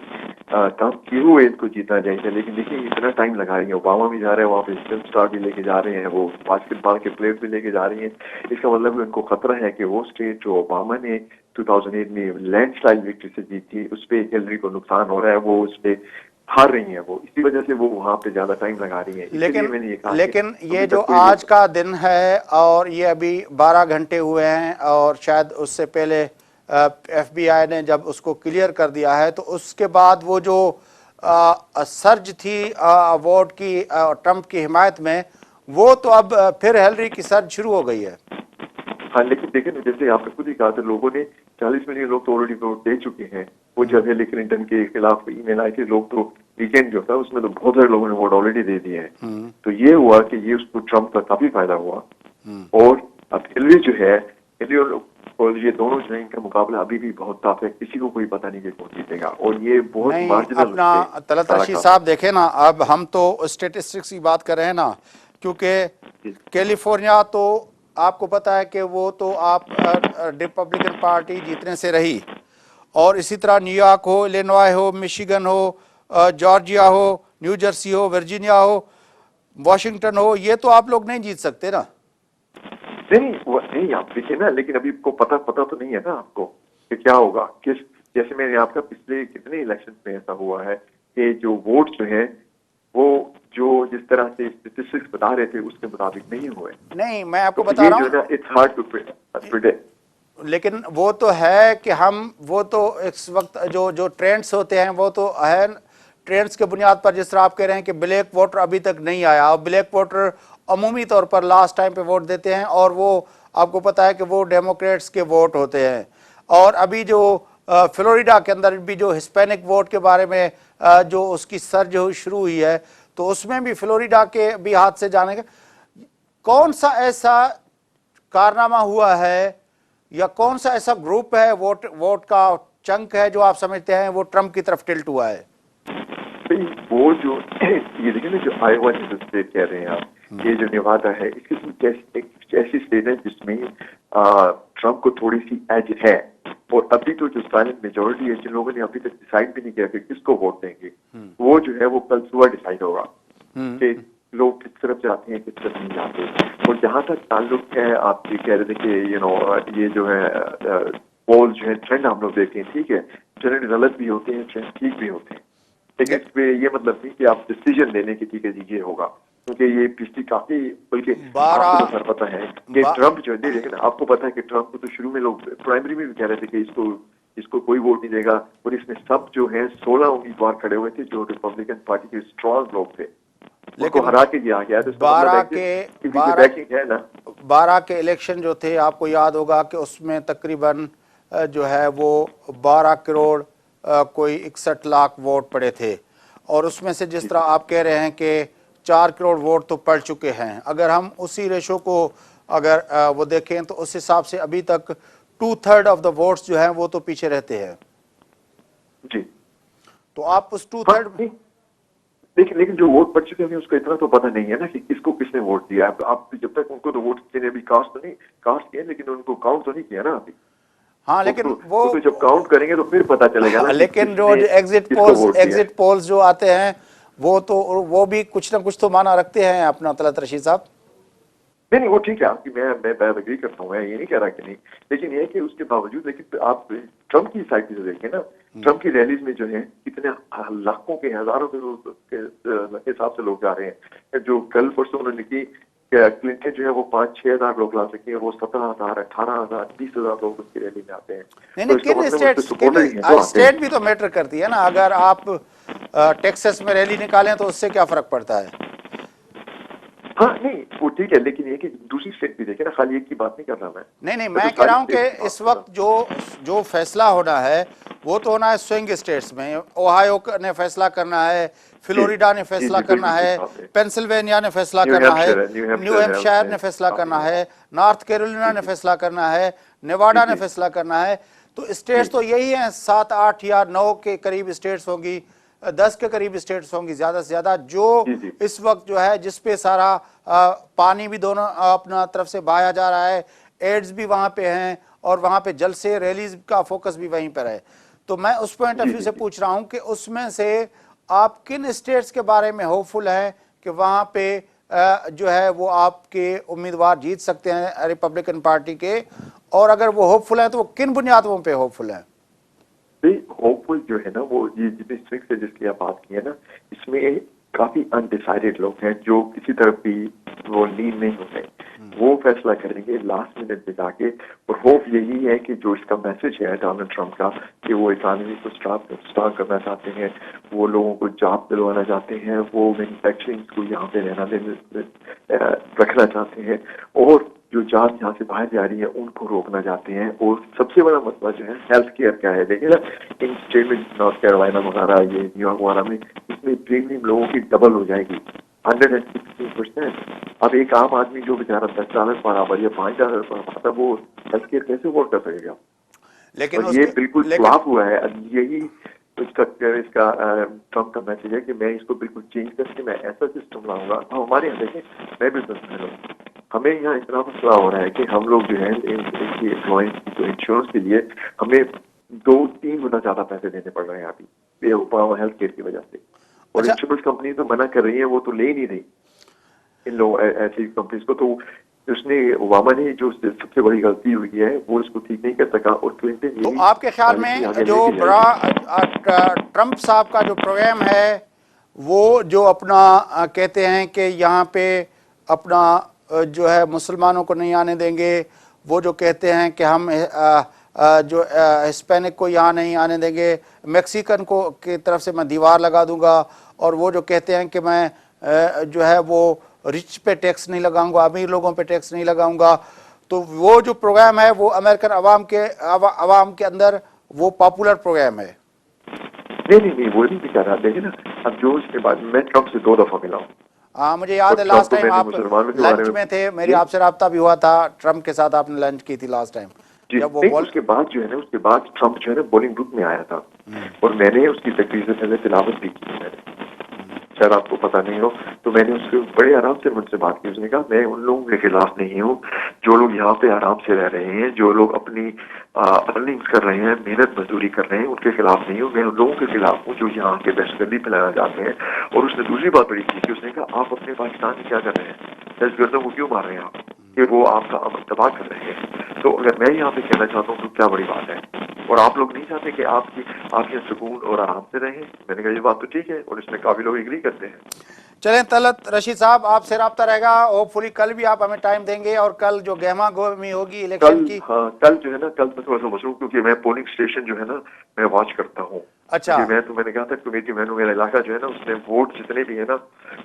काम किए हुए इनको जीतना चाहिए, लेकिन देखिए इतना टाइम लगा रही है। ओबामा भी जा रहे हैं वहाँ पे, फिल्म स्टार भी लेके जा रहे हैं, वो बास्केटबॉल के प्लेयर भी लेके जा रही हैं। इसका मतलब उनको खतरा है कि वो स्टेट जो ओबामा ने 2008 में लैंडस्लाइड विक्ट्री से जीती, उस पर हिलरी को नुकसान हो रहा है, वो उस पर हार रही है, वो इसी वजह से वो वहाँ पे ज्यादा टाइम लगा रही है। लेकिन ये जो आज का दिन है और ये अभी 12 घंटे हुए हैं और शायद उससे पहले FBI ने जब उसको क्लियर कर दिया है, तो उसके बाद वो जो सर्ज थी वोट की ट्रंप की हिमायत में, वो तो अब फिर हिलरी की सर्ज शुरू हो गई है। हाँ, लेकिन देखिए ना, जैसे आपने खुद ही कहा था, लोगों ने 40 मिलियन लोग तो ऑलरेडी वोट दे चुके हैं। वो जब हिलरी क्लिंटन के खिलाफ ईमेल आए थे, लोग तो वीकेंड जो था उसमें तो बहुत सारे लोगों ने वोट ऑलरेडी दे दिए हैं। तो ये हुआ कि ये उसको ट्रंप का काफी फायदा हुआ। और अब हिलरी जो है और ये दोनों जो है इनका मुकाबला अभी भी बहुत टफ है, किसी को कोई पता नहीं कि कौन जीतेगा, और ये बहुत नहीं, मार्जिनल अपना तलत रशीद साहब देखे ना, अब हम तो स्टेटिस्टिक्स की बात कर रहे हैं ना, क्योंकि कैलिफोर्निया तो आपको पता है कि वो तो आप रिपब्लिकन पार्टी जीतने से रही, और इसी तरह न्यूयॉर्क हो, इलिनॉय हो, मिशिगन हो, जॉर्जिया हो, न्यू जर्सी हो, वर्जीनिया हो, वॉशिंगटन हो, ये तो आप लोग नहीं जीत सकते ना। नहीं वो नहीं, आप देखिए ना, लेकिन अभी को पता तो नहीं है ना आपको कि क्या होगा, किस, जैसे मैंने आपका पिछले कितने इलेक्शन में ऐसा हुआ है कि जो वोट जो है वो जो जिस तरह से स्टेटिस्टिक्स बता रहे थे उसके मुताबिक नहीं हुए। नहीं, मैं आपको तो बता ये रहा जो हूँ, है ना, इट्स हार्ड टू प्रिडिक्ट। लेकिन वो तो है कि हम, वो तो इस वक्त जो जो ट्रेंड्स होते हैं वो तो है, ट्रेंड्स के बुनियाद पर, जिस तरह आप कह रहे हैं कि ब्लैक वोटर अभी तक नहीं आया, और ब्लैक वोटर अमूमी तौर पर लास्ट टाइम पे वोट देते हैं, और वो आपको पता है कि वो डेमोक्रेट्स के वोट होते हैं। और अभी जो फ्लोरिडा के अंदर भी जो हिस्पैनिक वोट के बारे में जो उसकी सर्ज शुरू हुई है, तो उसमें भी फ्लोरिडा के भी हाथ से जाने का कौन सा ऐसा कारनामा हुआ है, या कौन सा ऐसा ग्रुप है, वोट का चंक है जो आप समझते हैं वो ट्रंप की तरफ टिल्ट हुआ है? वो जो ये देखिए ना, जो आयोवा स्टेट कह रहे हैं आप, ये जो नेवादा है, इसकी कुछ ऐसी स्टेट है जिसमें ट्रंप को थोड़ी सी एज है, और अभी तो जो साइलेंट मेजोरिटी है, जिन लोगों ने अभी तक डिसाइड भी नहीं किया कि किसको वोट देंगे, वो जो है वो कल सुबह डिसाइड होगा कि लोग किस तरफ जाते हैं, किस तरफ नहीं जाते। और जहां तक ताल्लुक है, आप ये कह रहे थे कि ये जो है पोल जो है, ट्रेंड हम लोग देखें, ठीक है, ट्रेंड गलत भी होते हैं, ट्रेंड ठीक भी होते हैं, लेकिन इसमें ये मतलब नहीं कि आप डिसीजन लेने की ठीक है जी ये होगा, क्योंकि ये पिछली काफी, बल्कि आपको तो सर पता है कि ट्रंप जो है, लेकिन आपको पता है कि ट्रंप को तो शुरू में लोग प्राइमरी में भी कह रहे थे कि इसको कोई वोट नहीं देगा, और इसमें सब जो है 16 उम्मीदवार खड़े हुए थे जो रिपब्लिकन पार्टी के स्ट्रॉन्ग लोग थे, उनको हरा के दिया गया। तो 12 के इलेक्शन जो थे, आपको याद होगा कि उसमें तकरीबन जो है वो 12 करोड़ कोई 61 लाख वोट पड़े थे, और उसमें से जिस तरह आप कह रहे हैं कि 4 करोड़ वोट तो पड़ चुके हैं, अगर हम उसी रेशो को अगर वो देखें तो उस हिसाब से अभी तक 2/3 ऑफ द वोट्स जो हैं वो तो पीछे रहते हैं जी। तो आप उस 2/3 लेकिन जो वोट पड़ चुके हैं उसको इतना तो पता नहीं है ना कि किसको किसने वोट दिया। आप जब तक उनको तो वोट किसी ने भी कास्ट किया, लेकिन उनको काउंट तो नहीं किया ना अभी। हाँ, लेकिन वो तो जब काउंट करेंगे तो फिर पता चलेगा ना। लेकिन जो एग्जिट पोल्स जो आते हैं वो भी कुछ ना कुछ तो माना रखते हैं अपना, तलत रशीद साहब। नहीं वो ठीक है आपकी, मैं एग्री करता हूँ, मैं ये नहीं कह रहा कि नहीं, लेकिन ये है कि उसके बावजूद, लेकिन आप ट्रंप की साइड से देखें ना, ट्रंप की रैलीज में जो है कितने लाखों के हजारों के हिसाब से लोग जा रहे हैं। जो कल परसों उन्होंने की क्लिंटन जो है वो 5-6 हजार लोग ला सके, वो 17,000, 18,000, 20,000 लोग उसकी रैली में आते हैं। नहीं, स्टेट भी तो मैटर करती है ना। अगर आप टेक्सास में रैली निकालें तो उससे क्या फर्क पड़ता है? हाँ नहीं वो ठीक है, लेकिन ये कि दूसरी स्टेट भी देखे ना, खाली एक की बात नहीं कर रहा मैं। नहीं, मैं कह रहा हूँ कि इस वक्त जो फैसला होना है वो तो होना है स्विंग स्टेट्स में। ओहायो ने फैसला करना है, फ्लोरिडा ने फैसला करना है, पेंसिल्वेनिया ने फैसला करना है, न्यू हैम्पशायर ने फैसला करना है, नॉर्थ कैरोलिना ने फैसला करना है, नेवाडा ने फैसला करना है। तो स्टेट्स तो यही हैं, 7, 8 या 9 के करीब स्टेट्स होंगी, 10 के करीब स्टेट्स होंगी ज्यादा से ज्यादा, जो इस वक्त जो है जिसपे सारा पानी भी दोनों अपना तरफ से बहाया जा रहा है, एड्स भी वहां पे हैं, और वहां पे जलसे रैलीज का फोकस भी वहीं पर है। तो मैं उस पॉइंट ऑफ व्यू से पूछ रहा हूं कि उसमें से आप किन स्टेट्स के बारे में होपफुल हैं कि वहां पे जो है वो आपके उम्मीदवार जीत सकते हैं रिपब्लिकन पार्टी के, और अगर वो होपफुल है तो वो किन बुनियादों पे होपफुल है? होपफुल जो है ना, वो ये जितने स्ट्रिक्ट से जिसकी आप बात की है ना, इसमें काफी अनडिसाइडेड लोग हैं जो किसी तरफ भी वो लीन नहीं होते, वो फैसला करेंगे लास्ट मिनट में जाके। और होप यही है कि जो इसका मैसेज है डोनाल्ड ट्रंप का कि वो इकॉनमी को स्ट्रॉन्ग करना चाहते हैं, वो लोगों को जॉब दिलवाना चाहते हैं, वो मैन्युफैक्चरिंग को यहाँ पे रखना चाहते हैं, और जो जॉब यहाँ से बाहर जा रही है उनको रोकना चाहते हैं। और सबसे बड़ा मसला जो है हेल्थ केयर का है। देखिए ना, इन स्टेट में नॉर्थ कैरोलिना वगैरह, ये न्यूयॉर्क वगैरह में, इसमें प्रीमियम लोगों की डबल हो जाएगी, 116%। अब एक आम आदमी जो बेचारा $10 बराबर या $5 बराबर, वो हेल्थ केयर कैसे अफोर्ड कर सकेगा? लेकिन और ये बिल्कुल लेकिन फ्लॉप हुआ है। अब यही इसका ट्रम्प का मैसेज है कि मैं इसको बिल्कुल चेंज करके मैं ऐसा सिस्टम लाऊंगा। अब हमारे यहाँ देखें, मैं बिजनेसमैन हूँ, हमें यहाँ इतना मसला हो रहा है कि हम लोग जो है इनकी एम्प्लॉइज की इंश्योरेंस के लिए हमें 2-3 गुना ज्यादा पैसे देने पड़ रहे हैं अभी हेल्थ केयर की वजह से। और अच्छा, इंश्योरेंस कंपनी तो मना कर रही है, वो तो ले ही नहीं रही इन लोग ऐसी कंपनीज को। तो उसने ओबामा ने जो सबसे बड़ी गलती हुई है वो इसको ठीक नहीं कर सका, और क्लिंटन तो यही आपके ख्याल पॉलिसी में आगे जो लेके जाएगी। ट्रम्प साहब का जो प्रोग्राम है, वो जो अपना कहते हैं कि यहाँ पे अपना जो है मुसलमानों को नहीं आने देंगे, वो जो कहते हैं कि हम जो हिस्पैनिक को यहाँ नहीं आने देंगे, मैक्सिकन को की तरफ से मैं दीवार लगा दूंगा, और वो जो कहते हैं कि मैं जो है वो रिच पे टैक्स नहीं लगाऊंगा, अमीर लोगों पे टैक्स नहीं लगाऊंगा। तो वो जो प्रोग्राम है वो अमेरिकन अवाम के अंदर वो पॉपुलर प्रोग्राम है। नहीं, वो नहीं कह रहा। देखिए ना, अब जो उसके बाद मैं ट्रम्प से 2 दफा मिला हूँ, हाँ, मुझे याद और है ट्रम्प लास्ट को टाइम मैंने आप मुसलमानों के बारे लंच में में थे, मेरी जी आपसे रब्ता भी हुआ था, ट्रम्प के साथ आपने लंच की थी लास्ट टाइम, जी जब वो नहीं, बोल। उसके बाद जो है ना, उसके बाद ट्रम्प जो है ना बोलिंग बूथ में आया था, और मैंने उसकी तकरीर से पहले तिलावत भी की मैंने, शायद आपको पता नहीं हो। तो मैंने उससे बड़े आराम से मुझसे बात की। उसने कहा मैं उन लोगों के खिलाफ नहीं हूँ जो लोग यहाँ पे आराम से रह रहे हैं, जो लोग अपनी अर्निंग्स कर रहे हैं, मेहनत मजदूरी कर रहे हैं, उनके खिलाफ नहीं हूँ। मैं उन लोगों के खिलाफ हूँ जो यहाँ के दहशतगर्दी फैलाना चाहते हैं। और उसने दूसरी बात बड़ी की कि उसने कहा आप अपने पाकिस्तान में क्या कर रहे हैं, दहशतगर्दों को क्यों मार रहे हैं आप, कि वो आपका अमन तबाह कर रहे हैं। तो अगर मैं यहाँ पे कहना चाहता हूँ तो क्या बड़ी बात है, और आप लोग नहीं चाहते कि आपके सुकून और आराम से रहें। मैंने कहा ये बात तो ठीक है, और इसमें काफी लोग एग्री करते हैं। चलें, तलत रशीद साहब आपसे रब्ता रहेगा, होपफुली कल भी आप हमें टाइम देंगे, और कल जो गहमा गहमी होगी कल, इलेक्शन की। हाँ, कल जो है ना, कल मैं थोड़ा सा मसरूफ, क्योंकि मैं पोलिंग स्टेशन जो है ना मैं वॉच करता हूँ। अच्छा, क्योंकि मैंने कहा था कमेटी मैंने, मेरा इलाका जो है ना उसमें वोट जितने भी है ना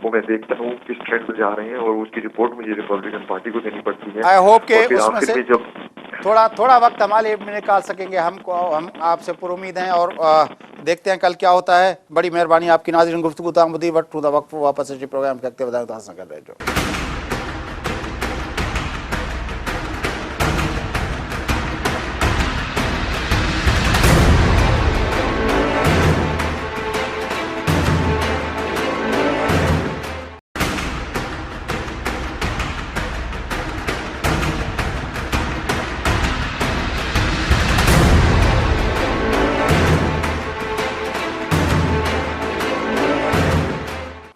वो मैं देखता हूँ किस ट्रेंड में जा रहे हैं, और उसकी रिपोर्ट मुझे रिपब्लिकन पार्टी को देनी पड़ती है। आई होप के और फिर उसमें आखिर से में जब थोड़ा थोड़ा वक्त हमारे लिए भी निकाल सकेंगे, हम आपसे पुरुमीद हैं, और देखते हैं कल क्या होता है। बड़ी मेहरबानी आपकी। नाज़रीन, गुफ्तगू तामुदी वक्त वक्त वापस इसी प्रोग्राम के अगते वधाए तो हासिल कर रहे जो।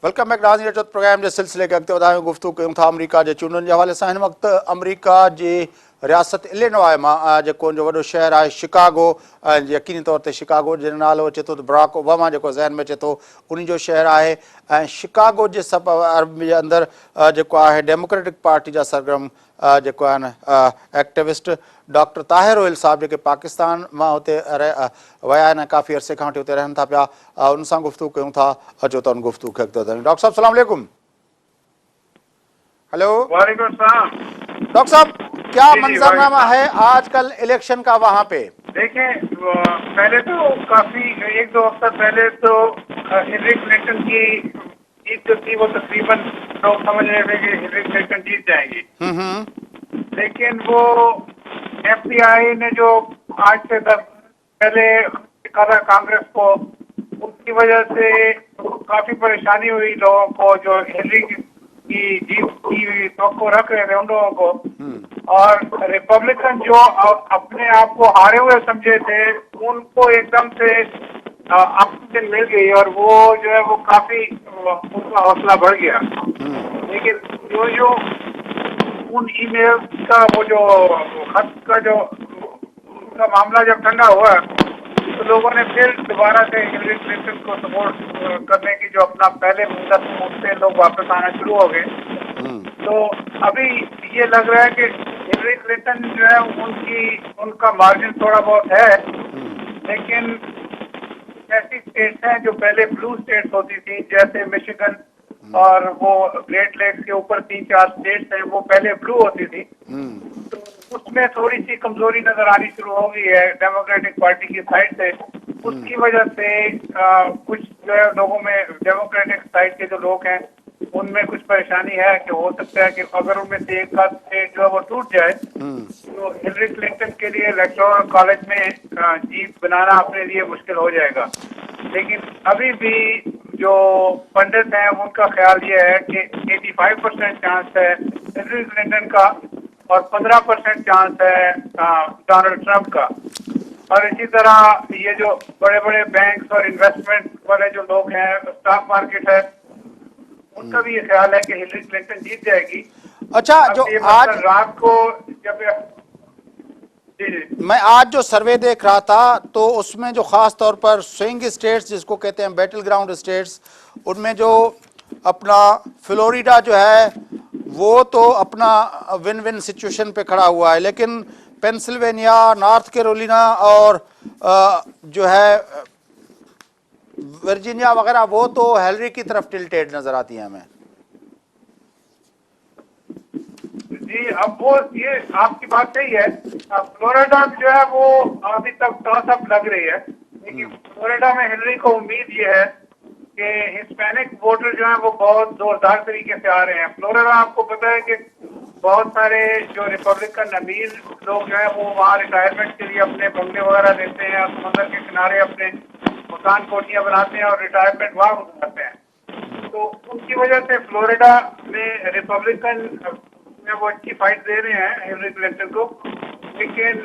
Welcome back. नाज़रीन, जो प्रोग्राम के सिलसिले के अगते वधायूं गुफ्तगू कयूं था अमरीका के चूंडनि के हवाले से। हिन वक्त अमरीका जी रियासत इलिनॉय मां जेको जो वॾो शहर आहे शिकागो, यकीनी तौर ते शिकागो जो नालो अचे थो त बराक ओबामा जेको ज़हन में अचे थो उन जो शहर आहे। ऐं शिकागो जे सब अरब जे अंदरि जेको आहे डेमोक्रेटिक पार्टी जा सरगर्म जेको आहिनि एक्टिविस्ट डॉक्टर ताहिर ओयल साहब, जेके पाकिस्तान मां हुते विया आहिनि, काफ़ी अरसे खां वठी हुते रहनि था पिया, उन सां गुफ्तगू कयूं था। अचो त उन गुफ्तगू खे अॻिते वधायूं। डॉक्टर साहब सलाम वालेकुम। हेलो वालेकुम सलाम। डॉक्टर साहब, क्या जी मंजरनामा है आजकल इलेक्शन का वहाँ पे? देखें, पहले तो काफी 1-2 हफ्ता पहले तो हिलरी क्लिंटन की जीत जो थी वो तकरीबन लोग समझ रहे थे कि हिलरी क्लिंटन जीत जाएंगी। लेकिन वो FBI ने जो आज से 10 पहले करा कांग्रेस को, उसकी वजह से काफी परेशानी हुई लोगों को जो हिलरी की जीत की तो रख रहे थे उन लोगों को। और रिपब्लिकन जो अपने आप को हारे हुए समझे थे उनको एकदम से ऑक्सीजन मिल गई, और वो जो है वो काफी उनका हौसला बढ़ गया। लेकिन जो उन ईमेल का वो जो खत का जो उसका मामला जब ठंडा हुआ तो लोगों ने फिर दोबारा से हिलरी क्लिंटन को सपोर्ट करने की जो अपना पहले 10 से लोग वापस आना शुरू हो गए। तो अभी ये लग रहा है कि हिलरी क्लिंटन जो है उनका मार्जिन थोड़ा बहुत है, लेकिन ऐसी स्टेट्स हैं जो पहले ब्लू स्टेट्स होती थी जैसे मिशिगन और वो ग्रेट लेक्स के ऊपर 3-4 स्टेट्स हैं वो पहले ब्लू होती थी, तो उसमें थोड़ी सी कमजोरी नजर आनी शुरू हो गई है डेमोक्रेटिक पार्टी की साइड से। उसकी वजह से कुछ जो है लोगों में डेमोक्रेटिक साइड के जो लोग हैं उनमें कुछ परेशानी है कि हो सकता है कि अगर उनमें से एक आध स्टेट जो है वो टूट जाए तो हिलरी क्लिंटन के लिए इलेक्टोरल कॉलेज में जीत बनाना अपने लिए मुश्किल हो जाएगा। लेकिन अभी भी जो पंडित हैं उनका ख्याल ये है कि 85% चांस है हिलरी क्लिंटन का और 15% चांस है डोनाल्ड ट्रंप का। और इसी तरह ये जो बड़े बड़े बैंक्स और इन्वेस्टमेंट वाले जो लोग हैं, स्टॉक मार्केट है, उनका भी ये ख्याल है कि हिलरी क्लिंटन जीत जाएगी। अच्छा, अब जो ये आज मतलब रात को जब जी जी मैं आज जो सर्वे देख रहा था तो उसमें जो ख़ास तौर पर स्विंग स्टेट्स जिसको कहते हैं बैटल ग्राउंड स्टेट्स, उनमें जो अपना फ्लोरिडा जो है वो तो अपना विन विन सिचुएशन पे खड़ा हुआ है, लेकिन पेंसिल्वेनिया, नॉर्थ कैरोलिना और जो है वर्जीनिया वगैरह वो तो हिलरी की तरफ टिल्टेड नज़र आती हैं हमें। जी। अब वो ये आपकी बात सही है। फ्लोरिडा जो है वो अभी तक टॉस अप लग रही है, लेकिन फ्लोरिडा में हिलरी को उम्मीद ये है कि हिस्पैनिक वोटर जो है वो बहुत जोरदार तरीके से आ रहे हैं। फ्लोरिडा आपको पता है कि बहुत सारे जो रिपब्लिकन अमीर लोग जो है वो वहाँ रिटायरमेंट के लिए अपने बंगले वगैरह लेते हैं और समुद्र के किनारे अपने मकान कोठियाँ बनाते हैं और रिटायरमेंट वहाँ गुजारते हैं। तो उनकी वजह से फ्लोरिडा में रिपब्लिकन में वो अच्छी फाइट दे रहे हैं हिलरी क्लिंटन को। लेकिन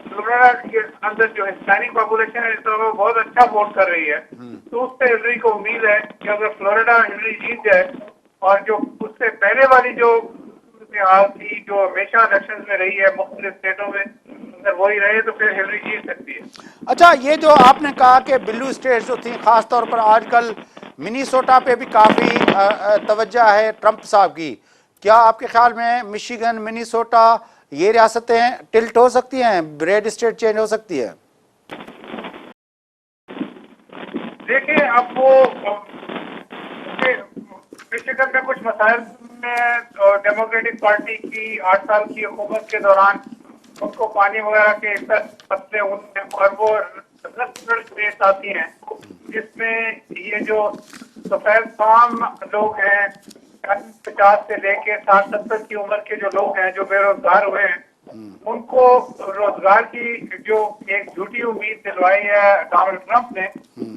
फ्लोरिडा के अंदर जो हिस्पैनिक पॉपुलेशन है तो वो बहुत अच्छा वोट कर रही है, तो उससे हिलरी को उम्मीद है कि अगर फ्लोरिडा हिलरी जीत जाए और जो उससे पहले वाली जो हाल थी जो हमेशा इलेक्शन में रही है मुख्तलिफ स्टेटों में, अगर वही रहे तो फिर हिलरी जीत सकती है। अच्छा, ये जो आपने कहा कि ब्लू स्टेट्स जो थी, ख़ास तौर पर आजकल मिनीसोटा पे भी काफ़ी तवज्जो है ट्रंप साहब की, क्या आपके ख्याल में मिशिगन, मिनीसोटा ये रियासतें टिल्ट हो सकती हैं, रेड स्टेट चेंज हो सकती है? देखिए अब वो मिशिगन में कुछ मसाइल में डेमोक्रेटिक पार्टी की 8 साल की हुकूमत के दौरान उनको पानी वगैरह के मसले होते हैं और वो स्टेट आती हैं जिसमें ये जो सफेद फार्म लोग हैं 50 से लेके 60-70 की उम्र के जो लोग हैं जो बेरोजगार हुए हैं, उनको रोजगार की जो एक झूठी उम्मीद दिलवाई है डोनाल्ड ट्रंप ने,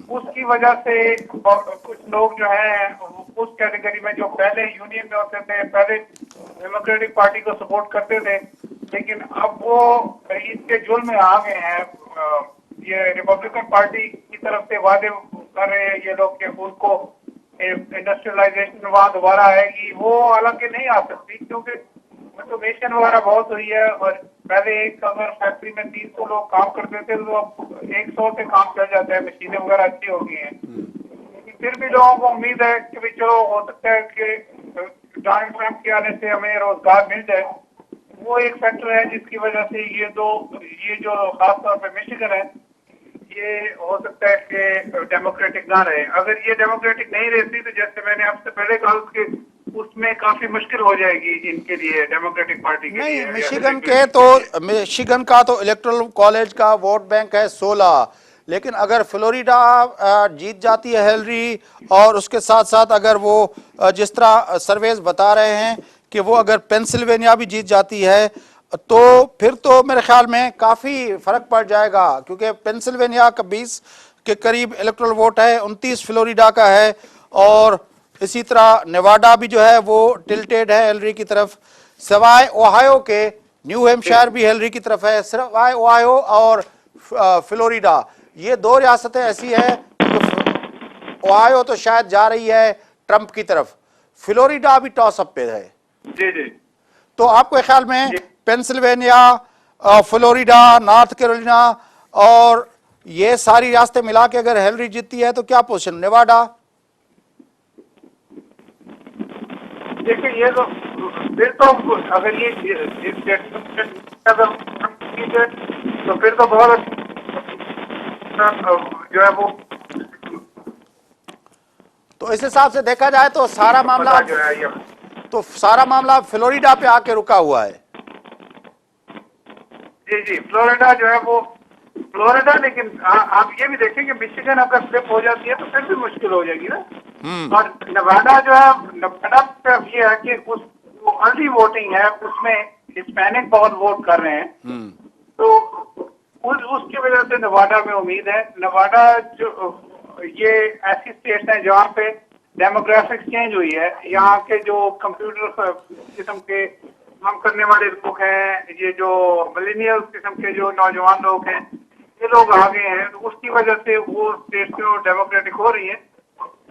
उसकी वजह से कुछ लोग जो हैं उस कैटेगरी में जो पहले यूनियन में होते थे, पहले डेमोक्रेटिक पार्टी को सपोर्ट करते थे, लेकिन अब वो इसके जुर्म में आ गए हैं। ये रिपब्लिकन पार्टी की तरफ से वादे कर रहे हैं ये लोग कि उनको इंडस्ट्रियलाइजेशन वहाँ दोबारा आएगी। वो हालांकि नहीं आ सकती क्योंकि ऑटोमेशन वगैरह बहुत हुई है और पहले एक अगर फैक्ट्री में 300 लोग काम करते थे तो अब 100 से काम चल जाता है, मशीनें वगैरह अच्छी हो गई हैं। लेकिन फिर भी लोगों को उम्मीद है कि भाई चलो हो सकता है कि डोनाल्ड ट्रंप के आने से हमें रोजगार मिल जाए। वो एक फैक्टर है जिसकी वजह से ये जो खासतौर पर मिशिगन है ये हो सकता है कि डेमोक्रेटिक ना रहे। अगर ये डेमोक्रेटिक नहीं रहती तो जैसे मैंने आपसे पहले कहा उसमें काफी मुश्किल हो जाएगी इनके लिए, डेमोक्रेटिक पार्टी के लिए। नहीं, मिशिगन का तो इलेक्टोरल कॉलेज का वोट बैंक है 16, लेकिन अगर फ्लोरिडा जीत जाती है हिलरी और उसके साथ साथ अगर वो जिस तरह सर्वेज बता रहे हैं कि वो अगर पेंसिल्वेनिया भी जीत जाती है तो फिर तो मेरे ख्याल में काफ़ी फ़र्क पड़ जाएगा, क्योंकि पेंसिल्वेनिया का 20 के करीब इलेक्टोरल वोट है, 29 फ्लोरिडा का है और इसी तरह नेवाडा भी जो है वो टिल्टेड है हिलरी की तरफ। सिवाय ओहायो के न्यू हैम्पशायर भी हिलरी की तरफ है। सिवाय ओहायो और फ्लोरिडा ये 2 रियासतें ऐसी हैं, ओहायो तो शायद जा रही है ट्रंप की तरफ, फ्लोरिडा भी टॉस अप पे है। जी जी। तो आपके ख्याल में पेंसिल्वेनिया, फ्लोरिडा, नॉर्थ कैरोलिना और ये सारी रियासतें मिला के अगर हिलरी जीतती है तो क्या पोजीशन? नेवाडा देखिए ये तो फिर तो अगर ये तो फिर तो बहुत जो है वो, तो इस हिसाब से देखा जाए तो सारा मामला जो है ये फ्लोरिडा पे आके रुका हुआ है। जी जी, फ्लोरिडा जो है वो फ्लोरिडा। लेकिन आप ये भी देखें कि मिशिगन अगर फ्लिप हो जाती है तो फिर भी मुश्किल हो जाएगी ना, और नवाडा जो है, नवाडा पे ये है कि उस अर्ली वोटिंग है, उसमें हिस्पैनिक बहुत वोट कर रहे हैं, तो उसकी वजह से नवाडा में उम्मीद है। नवाडा जो ये ऐसी स्टेट्स हैं जहाँ पे डेमोग्राफिक्स चेंज हुई है। यहाँ के जो कंप्यूटर किस्म के काम करने वाले लोग हैं, ये जो मिलेनियल किस्म के जो नौजवान लोग हैं, ये लोग आ गए हैं, तो उसकी वजह से वो स्टेट जो डेमोक्रेटिक हो रही है।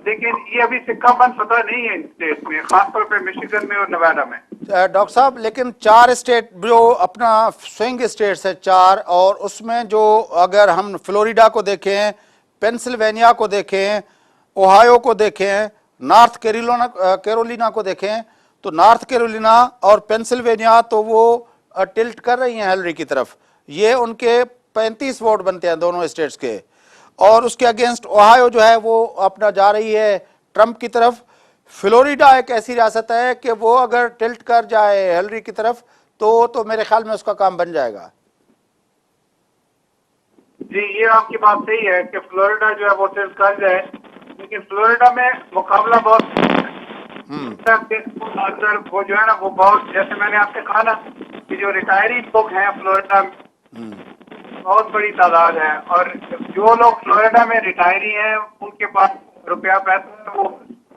लेकिन ये अभी सिक्का बंद पता नहीं है इन स्टेट में, खासतौर पे मिशिगन में और नवाडा में। डॉक्टर साहब, लेकिन 4 स्टेट जो अपना स्विंग स्टेट्स है 4, और उसमें जो अगर हम फ्लोरिडा को देखें, पेंसिल्वेनिया को देखें, ओहायो को देखें, नॉर्थ कैरोलिना को देखें, तो नॉर्थ कैरोलिना और पेंसिल्वेनिया तो वो टिल्ट कर रही हैं हिलरी की तरफ। ये उनके 35 वोट बनते हैं दोनों स्टेट्स के, और उसके अगेंस्ट ओहायो जो है वो अपना जा रही है ट्रंप की तरफ। फ्लोरिडा एक ऐसी रियासत है कि वो अगर टिल्ट कर जाए हिलरी की तरफ तो मेरे ख्याल में उसका काम बन जाएगा। जी, ये आपकी बात सही है कि फ्लोरिडा जो है वो टिल्ट कर जाए, लेकिन फ्लोरिडा में मुकाबला बहुत अंदर वो जो है ना, वो बहुत, जैसे मैंने आपसे कहा ना कि जो रिटायरी लोग हैं फ्लोरिडा में बहुत बड़ी तादाद है, और जो लोग फ्लोरिडा में रिटायरी हैं उनके पास रुपया पैसा, वो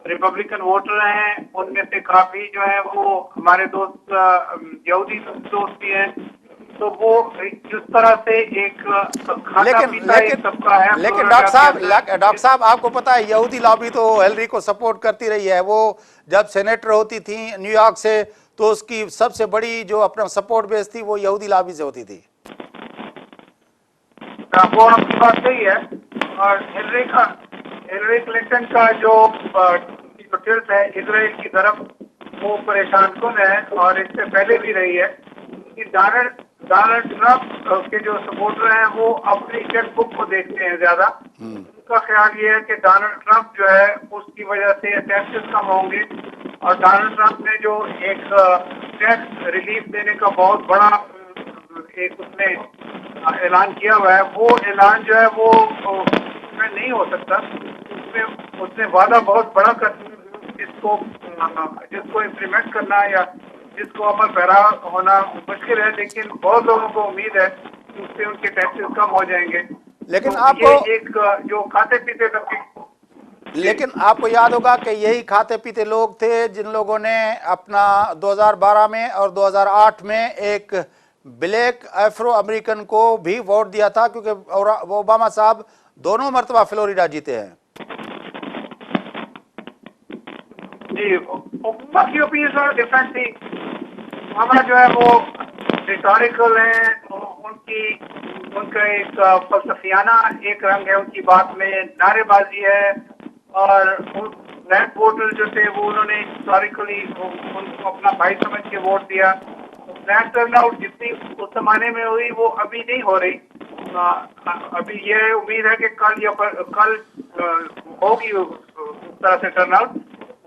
रिपब्लिकन वोटर हैं, उनमें से काफी जो है वो हमारे दोस्त यहूदी दोस्त भी हैं। तो वो जिस तरह से एक लेकिन डॉक्टर साहब आपको पता है यहूदी लॉबी तो हिलरी को सपोर्ट करती रही है। वो जब सेनेटर होती थी न्यूयॉर्क से तो उसकी सबसे बड़ी जो अपना सपोर्ट बेस थी वो यहूदी लॉबी से होती थी। वो आपकी बात सही है। और हिलरी क्लिंटन का जो टिल्ट है इजराइल की तरफ, वो परेशान कुन है, और इससे पहले भी रही है कि डोनाल्ड ट्रंप के जो सपोर्टर हैं वो अपनी चेक बुक को देखते हैं ज्यादा। उनका ख्याल ये है कि डोनाल्ड ट्रंप जो है उसकी वजह से टैक्सेस कम होंगे, और डोनाल्ड ट्रंप ने जो एक टैक्स रिलीफ देने का बहुत बड़ा एक उसने ऐलान किया हुआ है, वो ऐलान जो है वो नहीं हो सकता। उसने वादा बहुत बड़ा कर, जिसको इम्प्लीमेंट करना या जिसको अमल पैरा होना मुश्किल है, लेकिन बहुत लोगों को उम्मीद है कि उससे उनके टैक्सेस कम हो जाएंगे। लेकिन तो आपको ये एक जो खाते पीते तबके, लेकिन आपको याद होगा कि यही खाते पीते लोग थे जिन लोगों ने अपना 2012 में और 2008 में एक ब्लैक अफ्रो अमेरिकन को भी वोट दिया था, क्योंकि ओबामा साहब दोनों मर्तबा फ्लोरिडा जीते हैं। जी, बाकी ओपिनियन थोड़ा डिफरेंट थी। हमारा जो है वो रिटोरिकल है, उनका एक फलसफियाना एक रंग है उनकी बात में, नारेबाजी है, और ब्लैक वोटर जो थे वो उन्होंने हिस्टोरिकली उनको अपना भाई समझ के वोट दिया। ब्लैक टर्नआउट जितनी उस जमाने में हुई वो अभी नहीं हो रही। अभी ये उम्मीद है कि कल होगी उस तरह से टर्नआउट,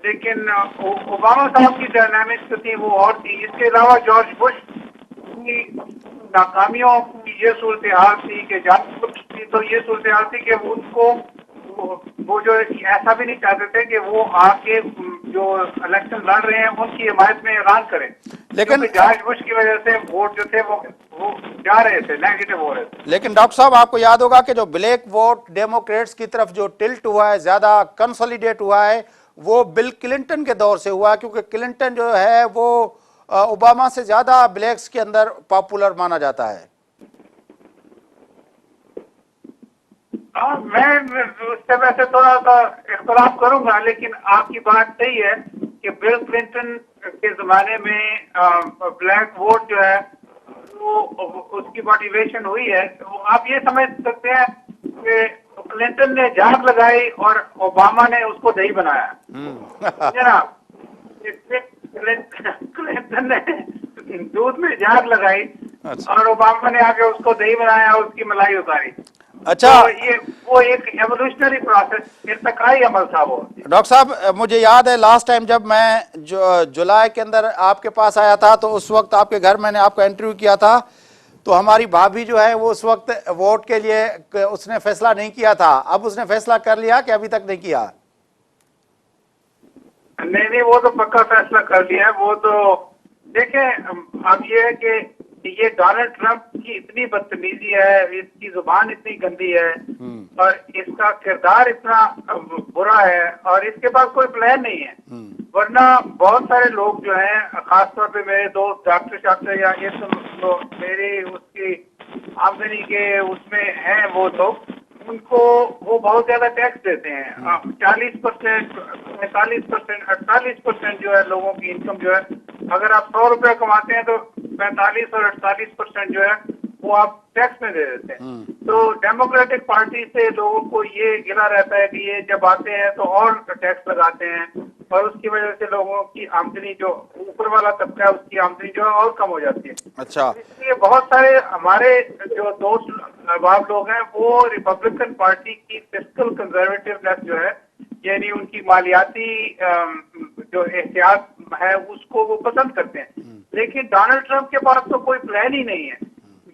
लेकिन ओबामा साहब की डायनामिक्स थी वो और थी। इसके अलावा जॉर्ज बुश की नाकामियों की ये सूरत हाल थी कि जॉर्ज बुश की तो ये सूरत हाल थी कि उनको वो जो ऐसा भी नहीं चाहते थे कि वो आके जो इलेक्शन लड़ रहे हैं उनकी हिमायत में ऐलान करें, लेकिन जॉर्ज बुश की वजह से वोट जो थे वो जा रहे थे, नेगेटिव हो रहे थे। लेकिन डॉक्टर साहब आपको याद होगा कि जो ब्लैक वोट डेमोक्रेट्स की तरफ जो टिल्ट हुआ है, ज्यादा कंसोलिडेट हुआ है, वो बिल क्लिंटन के दौर से हुआ, क्योंकि क्लिंटन जो है वो ओबामा से ज्यादा ब्लैक्स के अंदर पॉपुलर माना जाता है। मैं उससे वैसे थोड़ा सा इख्तलाफ करूंगा, लेकिन आपकी बात सही है कि बिल क्लिंटन के जमाने में ब्लैक वोट जो है वो उसकी मोटिवेशन हुई है। तो आप ये समझ सकते हैं कि क्लिंटन ने जाग लगाई और ओबामा ने उसको दही बनाया, समझे ना। क्लिंटन ने दूध में जाग लगाई और ओबामा ने आके उसको दही बनाया, उसकी मलाई उतारी। अच्छा, तो ये वो एक एवोल्यूशनरी प्रोसेस, इर्तिकाई अमल था वो। डॉक्टर साहब मुझे याद है लास्ट टाइम जब मैं जुलाई के अंदर आपके पास आया था तो उस वक्त आपके घर मैंने आपका इंटरव्यू किया था, तो हमारी भाभी जो है वो उस वक्त वोट के लिए उसने फैसला नहीं किया था। अब उसने फैसला कर लिया कि अभी तक नहीं किया? नहीं नहीं, वो तो पक्का फैसला कर लिया है। वो तो देखें, अब ये है कि ये डोनाल्ड ट्रंप की इतनी बदतमीजी है, इसकी जुबान इतनी गंदी है और इसका किरदार इतना बुरा है और इसके पास कोई प्लान नहीं है। वरना बहुत सारे लोग जो हैं, खासतौर पे मेरे दोस्त डॉक्टर या ये तो मेरी उसकी आमदनी के उसमें हैं वो लोग, उनको वो बहुत ज्यादा टैक्स देते हैं। 40%, 45%, 48% जो है लोगों की इनकम जो है, अगर आप 100 रुपया कमाते हैं तो 45 और 48% जो है वो आप टैक्स में दे देते हैं। तो डेमोक्रेटिक पार्टी से लोगों को ये गिला रहता है कि ये जब आते हैं तो और टैक्स लगाते हैं और उसकी वजह से लोगों की आमदनी, जो ऊपर वाला तबका है उसकी आमदनी जो है और कम हो जाती है। अच्छा, इसलिए बहुत सारे हमारे जो दोस्त अहबाब लोग हैं वो रिपब्लिकन पार्टी की फिस्कल कंजर्वेटिवनेस जो है, यानी उनकी मालियाती जो एहतियात है उसको वो पसंद करते हैं। लेकिन डोनाल्ड ट्रंप के पास तो कोई प्लान ही नहीं है।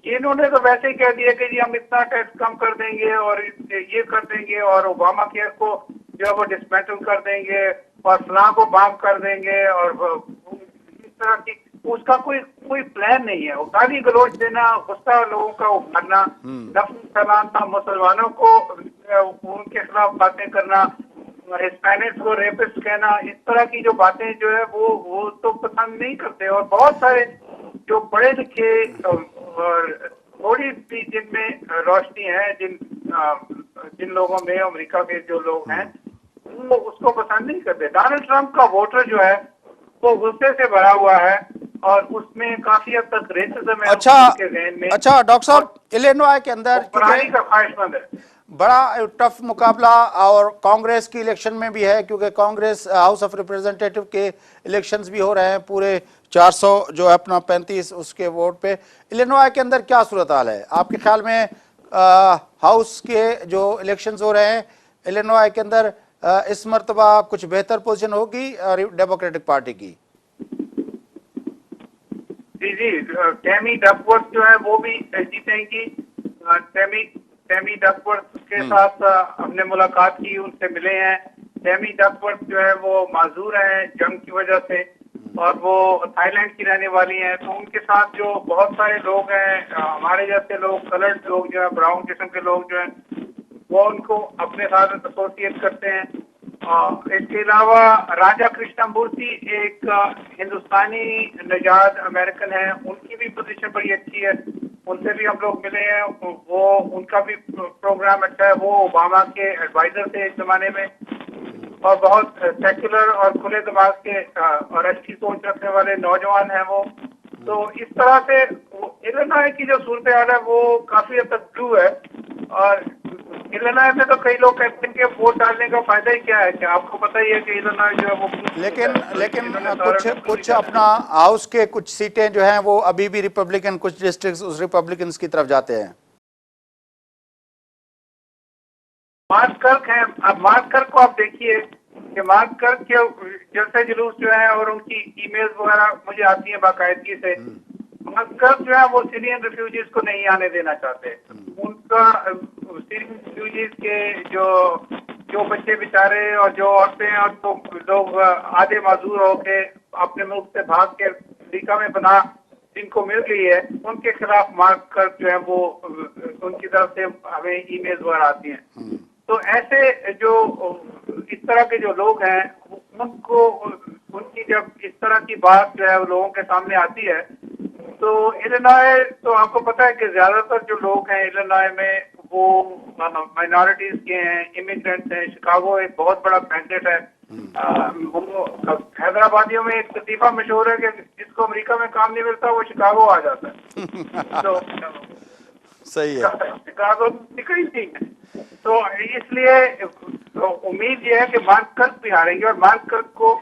इन्होंने तो वैसे ही कह दिया कि जी हम इतना टैक्स कम कर देंगे और ये कर देंगे और ओबामा केयर को जो है वो डिसमेंटल कर देंगे और फलां को बाम कर देंगे और इस तरह की, उसका कोई प्लान नहीं है। वो गाली गलौज देना, गुस्सा लोगों का उभारना, नफरत फैलाना, मुसलमानों को उनके खिलाफ बातें करना, हिस्पैनिक्स को रेपिस्ट कहना, इस तरह की जो बातें जो है वो तो पसंद नहीं करते। और बहुत सारे जो पढ़े लिखे और थोड़ी सी जिनमें रोशनी है, जिन लोगों में, अमेरिका के जो लोग हैं, वो उसको पसंद नहीं करते। डोनाल्ड ट्रंप का वोटर जो है वो गुस्से से भरा हुआ है और उसमें काफी हद तक रेसिज्म है उसके ज़हन में। अच्छा डॉक्टर साहब, इलिनॉय के अंदर क्योंकि का ख्वाहिशमंद है, बड़ा टफ मुकाबला और कांग्रेस की इलेक्शन में भी है, क्योंकि कांग्रेस हाउस ऑफ रिप्रेजेंटेटिव के इलेक्शंस भी हो रहे हैं, पूरे 400 जो है अपना 35 उसके वोट पे। इलिनॉय के अंदर क्या सूरत हाल है आपके ख्याल में? हाउस के जो इलेक्शंस हो रहे हैं इलिनॉय के अंदर, इस मर्तबा कुछ बेहतर पोजीशन होगी डेमोक्रेटिक पार्टी की? जी, टैमी डकवर्थ जो है वो भी जीतेंगी। टैमी डकवर्थ के साथ हमने मुलाकात की, उनसे मिले हैं। टैमी डकवर्थ जो है वो माजूर है जंग की वजह से और वो थाईलैंड की रहने वाली हैं। तो उनके साथ जो बहुत सारे लोग हैं, हमारे जैसे लोग, कलर्ड लोग जो है, ब्राउन किस्म के लोग जो हैं, वो उनको अपने साथ एसोसिएट करते हैं। इसके अलावा राजा कृष्णमूर्ति एक हिंदुस्तानी नजाद अमेरिकन है, उनकी भी पोजीशन बड़ी अच्छी है, उनसे भी हम लोग मिले हैं। वो उनका भी प्रोग्राम अच्छा है, वो ओबामा के एडवाइजर थे एक जमाने में और बहुत सेक्युलर और खुले दिमाग के और अच्छी सोच रखने वाले नौजवान हैं वो। तो इस तरह से इलिनॉय की जो सूरत हाल है वो काफी हद तक ब्लू है। और इलिनॉय में तो कई लोग कहते हैं कि वोट डालने का फायदा ही क्या है, कि आपको पता ही है कि इलिनॉय जो है वो, लेकिन कुछ अपना हाउस के कुछ सीटें जो हैं वो अभी भी रिपब्लिकन, कुछ डिस्ट्रिक्ट उस रिपब्लिकन की तरफ जाते हैं। मार्क कर्क है। अब मार्क कर्क को आप देखिए कि मार्क कर्क के जलसे जुलूस जो है और उनकी ईमेल्स वगैरह मुझे आती है बाकायदगी से। मार्क कर्क जो है वो सीरियन रिफ्यूजीज को नहीं आने देना चाहते। उनका सीरियन रिफ्यूजीज के जो बच्चे बेचारे और जो औरतें और तो लोग आधे माजूर होके अपने मुल्क से भाग के अमेरिका में बना जिनको मिल गई है, उनके खिलाफ मार्क कर्क जो है वो उनकी तरफ से हमें ईमेल वगैरह आती हैं। तो ऐसे जो इस तरह के जो लोग हैं उनको, उनकी जब इस तरह की बात जो है लोगों के सामने आती है, तो इलिनॉय तो आपको पता है कि ज्यादातर जो लोग हैं इलिनॉय में वो माइनॉरिटीज के हैं, इमिग्रेंट्स हैं। शिकागो एक बहुत बड़ा कैंडिडेट है। हैदराबादियों में एक लतीफा मशहूर है कि जिसको अमेरिका में काम नहीं मिलता वो शिकागो आ जाता है। तो सही है, शिकागो निकली नहीं है। तो इसलिए उम्मीद ये है कि मार्क कर्क भी हारेंगे। और मार्क कर्क को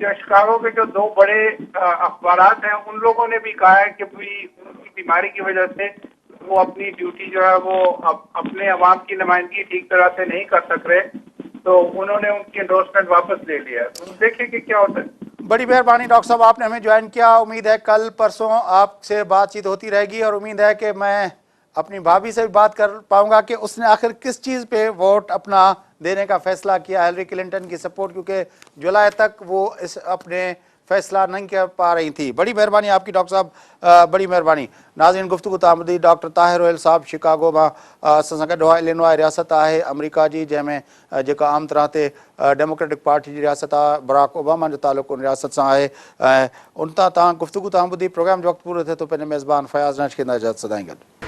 जो शिकागो के जो दो बड़े अखबारात हैं उन लोगों ने भी कहा है कि उनकी बीमारी की वजह से वो अपनी ड्यूटी जो है वो अपने अवाम की नुमाइंदगी ठीक तरह से नहीं कर सक रहे, तो उन्होंने उनकी एंडोर्समेंट वापस ले लिया है। तो देखिए कि क्या होता है। बड़ी मेहरबानी डॉक्टर साहब, आपने हमें ज्वाइन किया। उम्मीद है कल परसों आपसे बातचीत होती रहेगी और उम्मीद है कि मैं अपनी भाभी से भी बात कर पाऊंगा कि उसने आखिर किस चीज़ पे वोट अपना देने का फैसला किया हिलरी क्लिंटन की सपोर्ट, क्योंकि जुलाई तक वो इस अपने फैसला नहीं कर पा रही थी। बड़ी मेहरबानी आपकी डॉक्टर साहब, बड़ी मेहरबानी। नाज़रीन, गुफ्तगू तामदी डॉक्टर ताहिर ओयल साहब शिकागो में असां सां गॾु हुआ। इलिनॉय रियासत आहे अमेरिका जी, जंहिंमें जेका आम तरह ते डेमोक्रेटिक पार्टी जी रियासत आहे, बराक ओबामा जो तालुक़ु उन रियासत सां आहे। उन तां तव्हां गुफ्तगू तां ॿुधी। प्रोग्राम जो वक़्तु पूरो थिए थो। पंहिंजे मेज़बान फयाज़ नश खे इजाज़त सदाईं गॾु।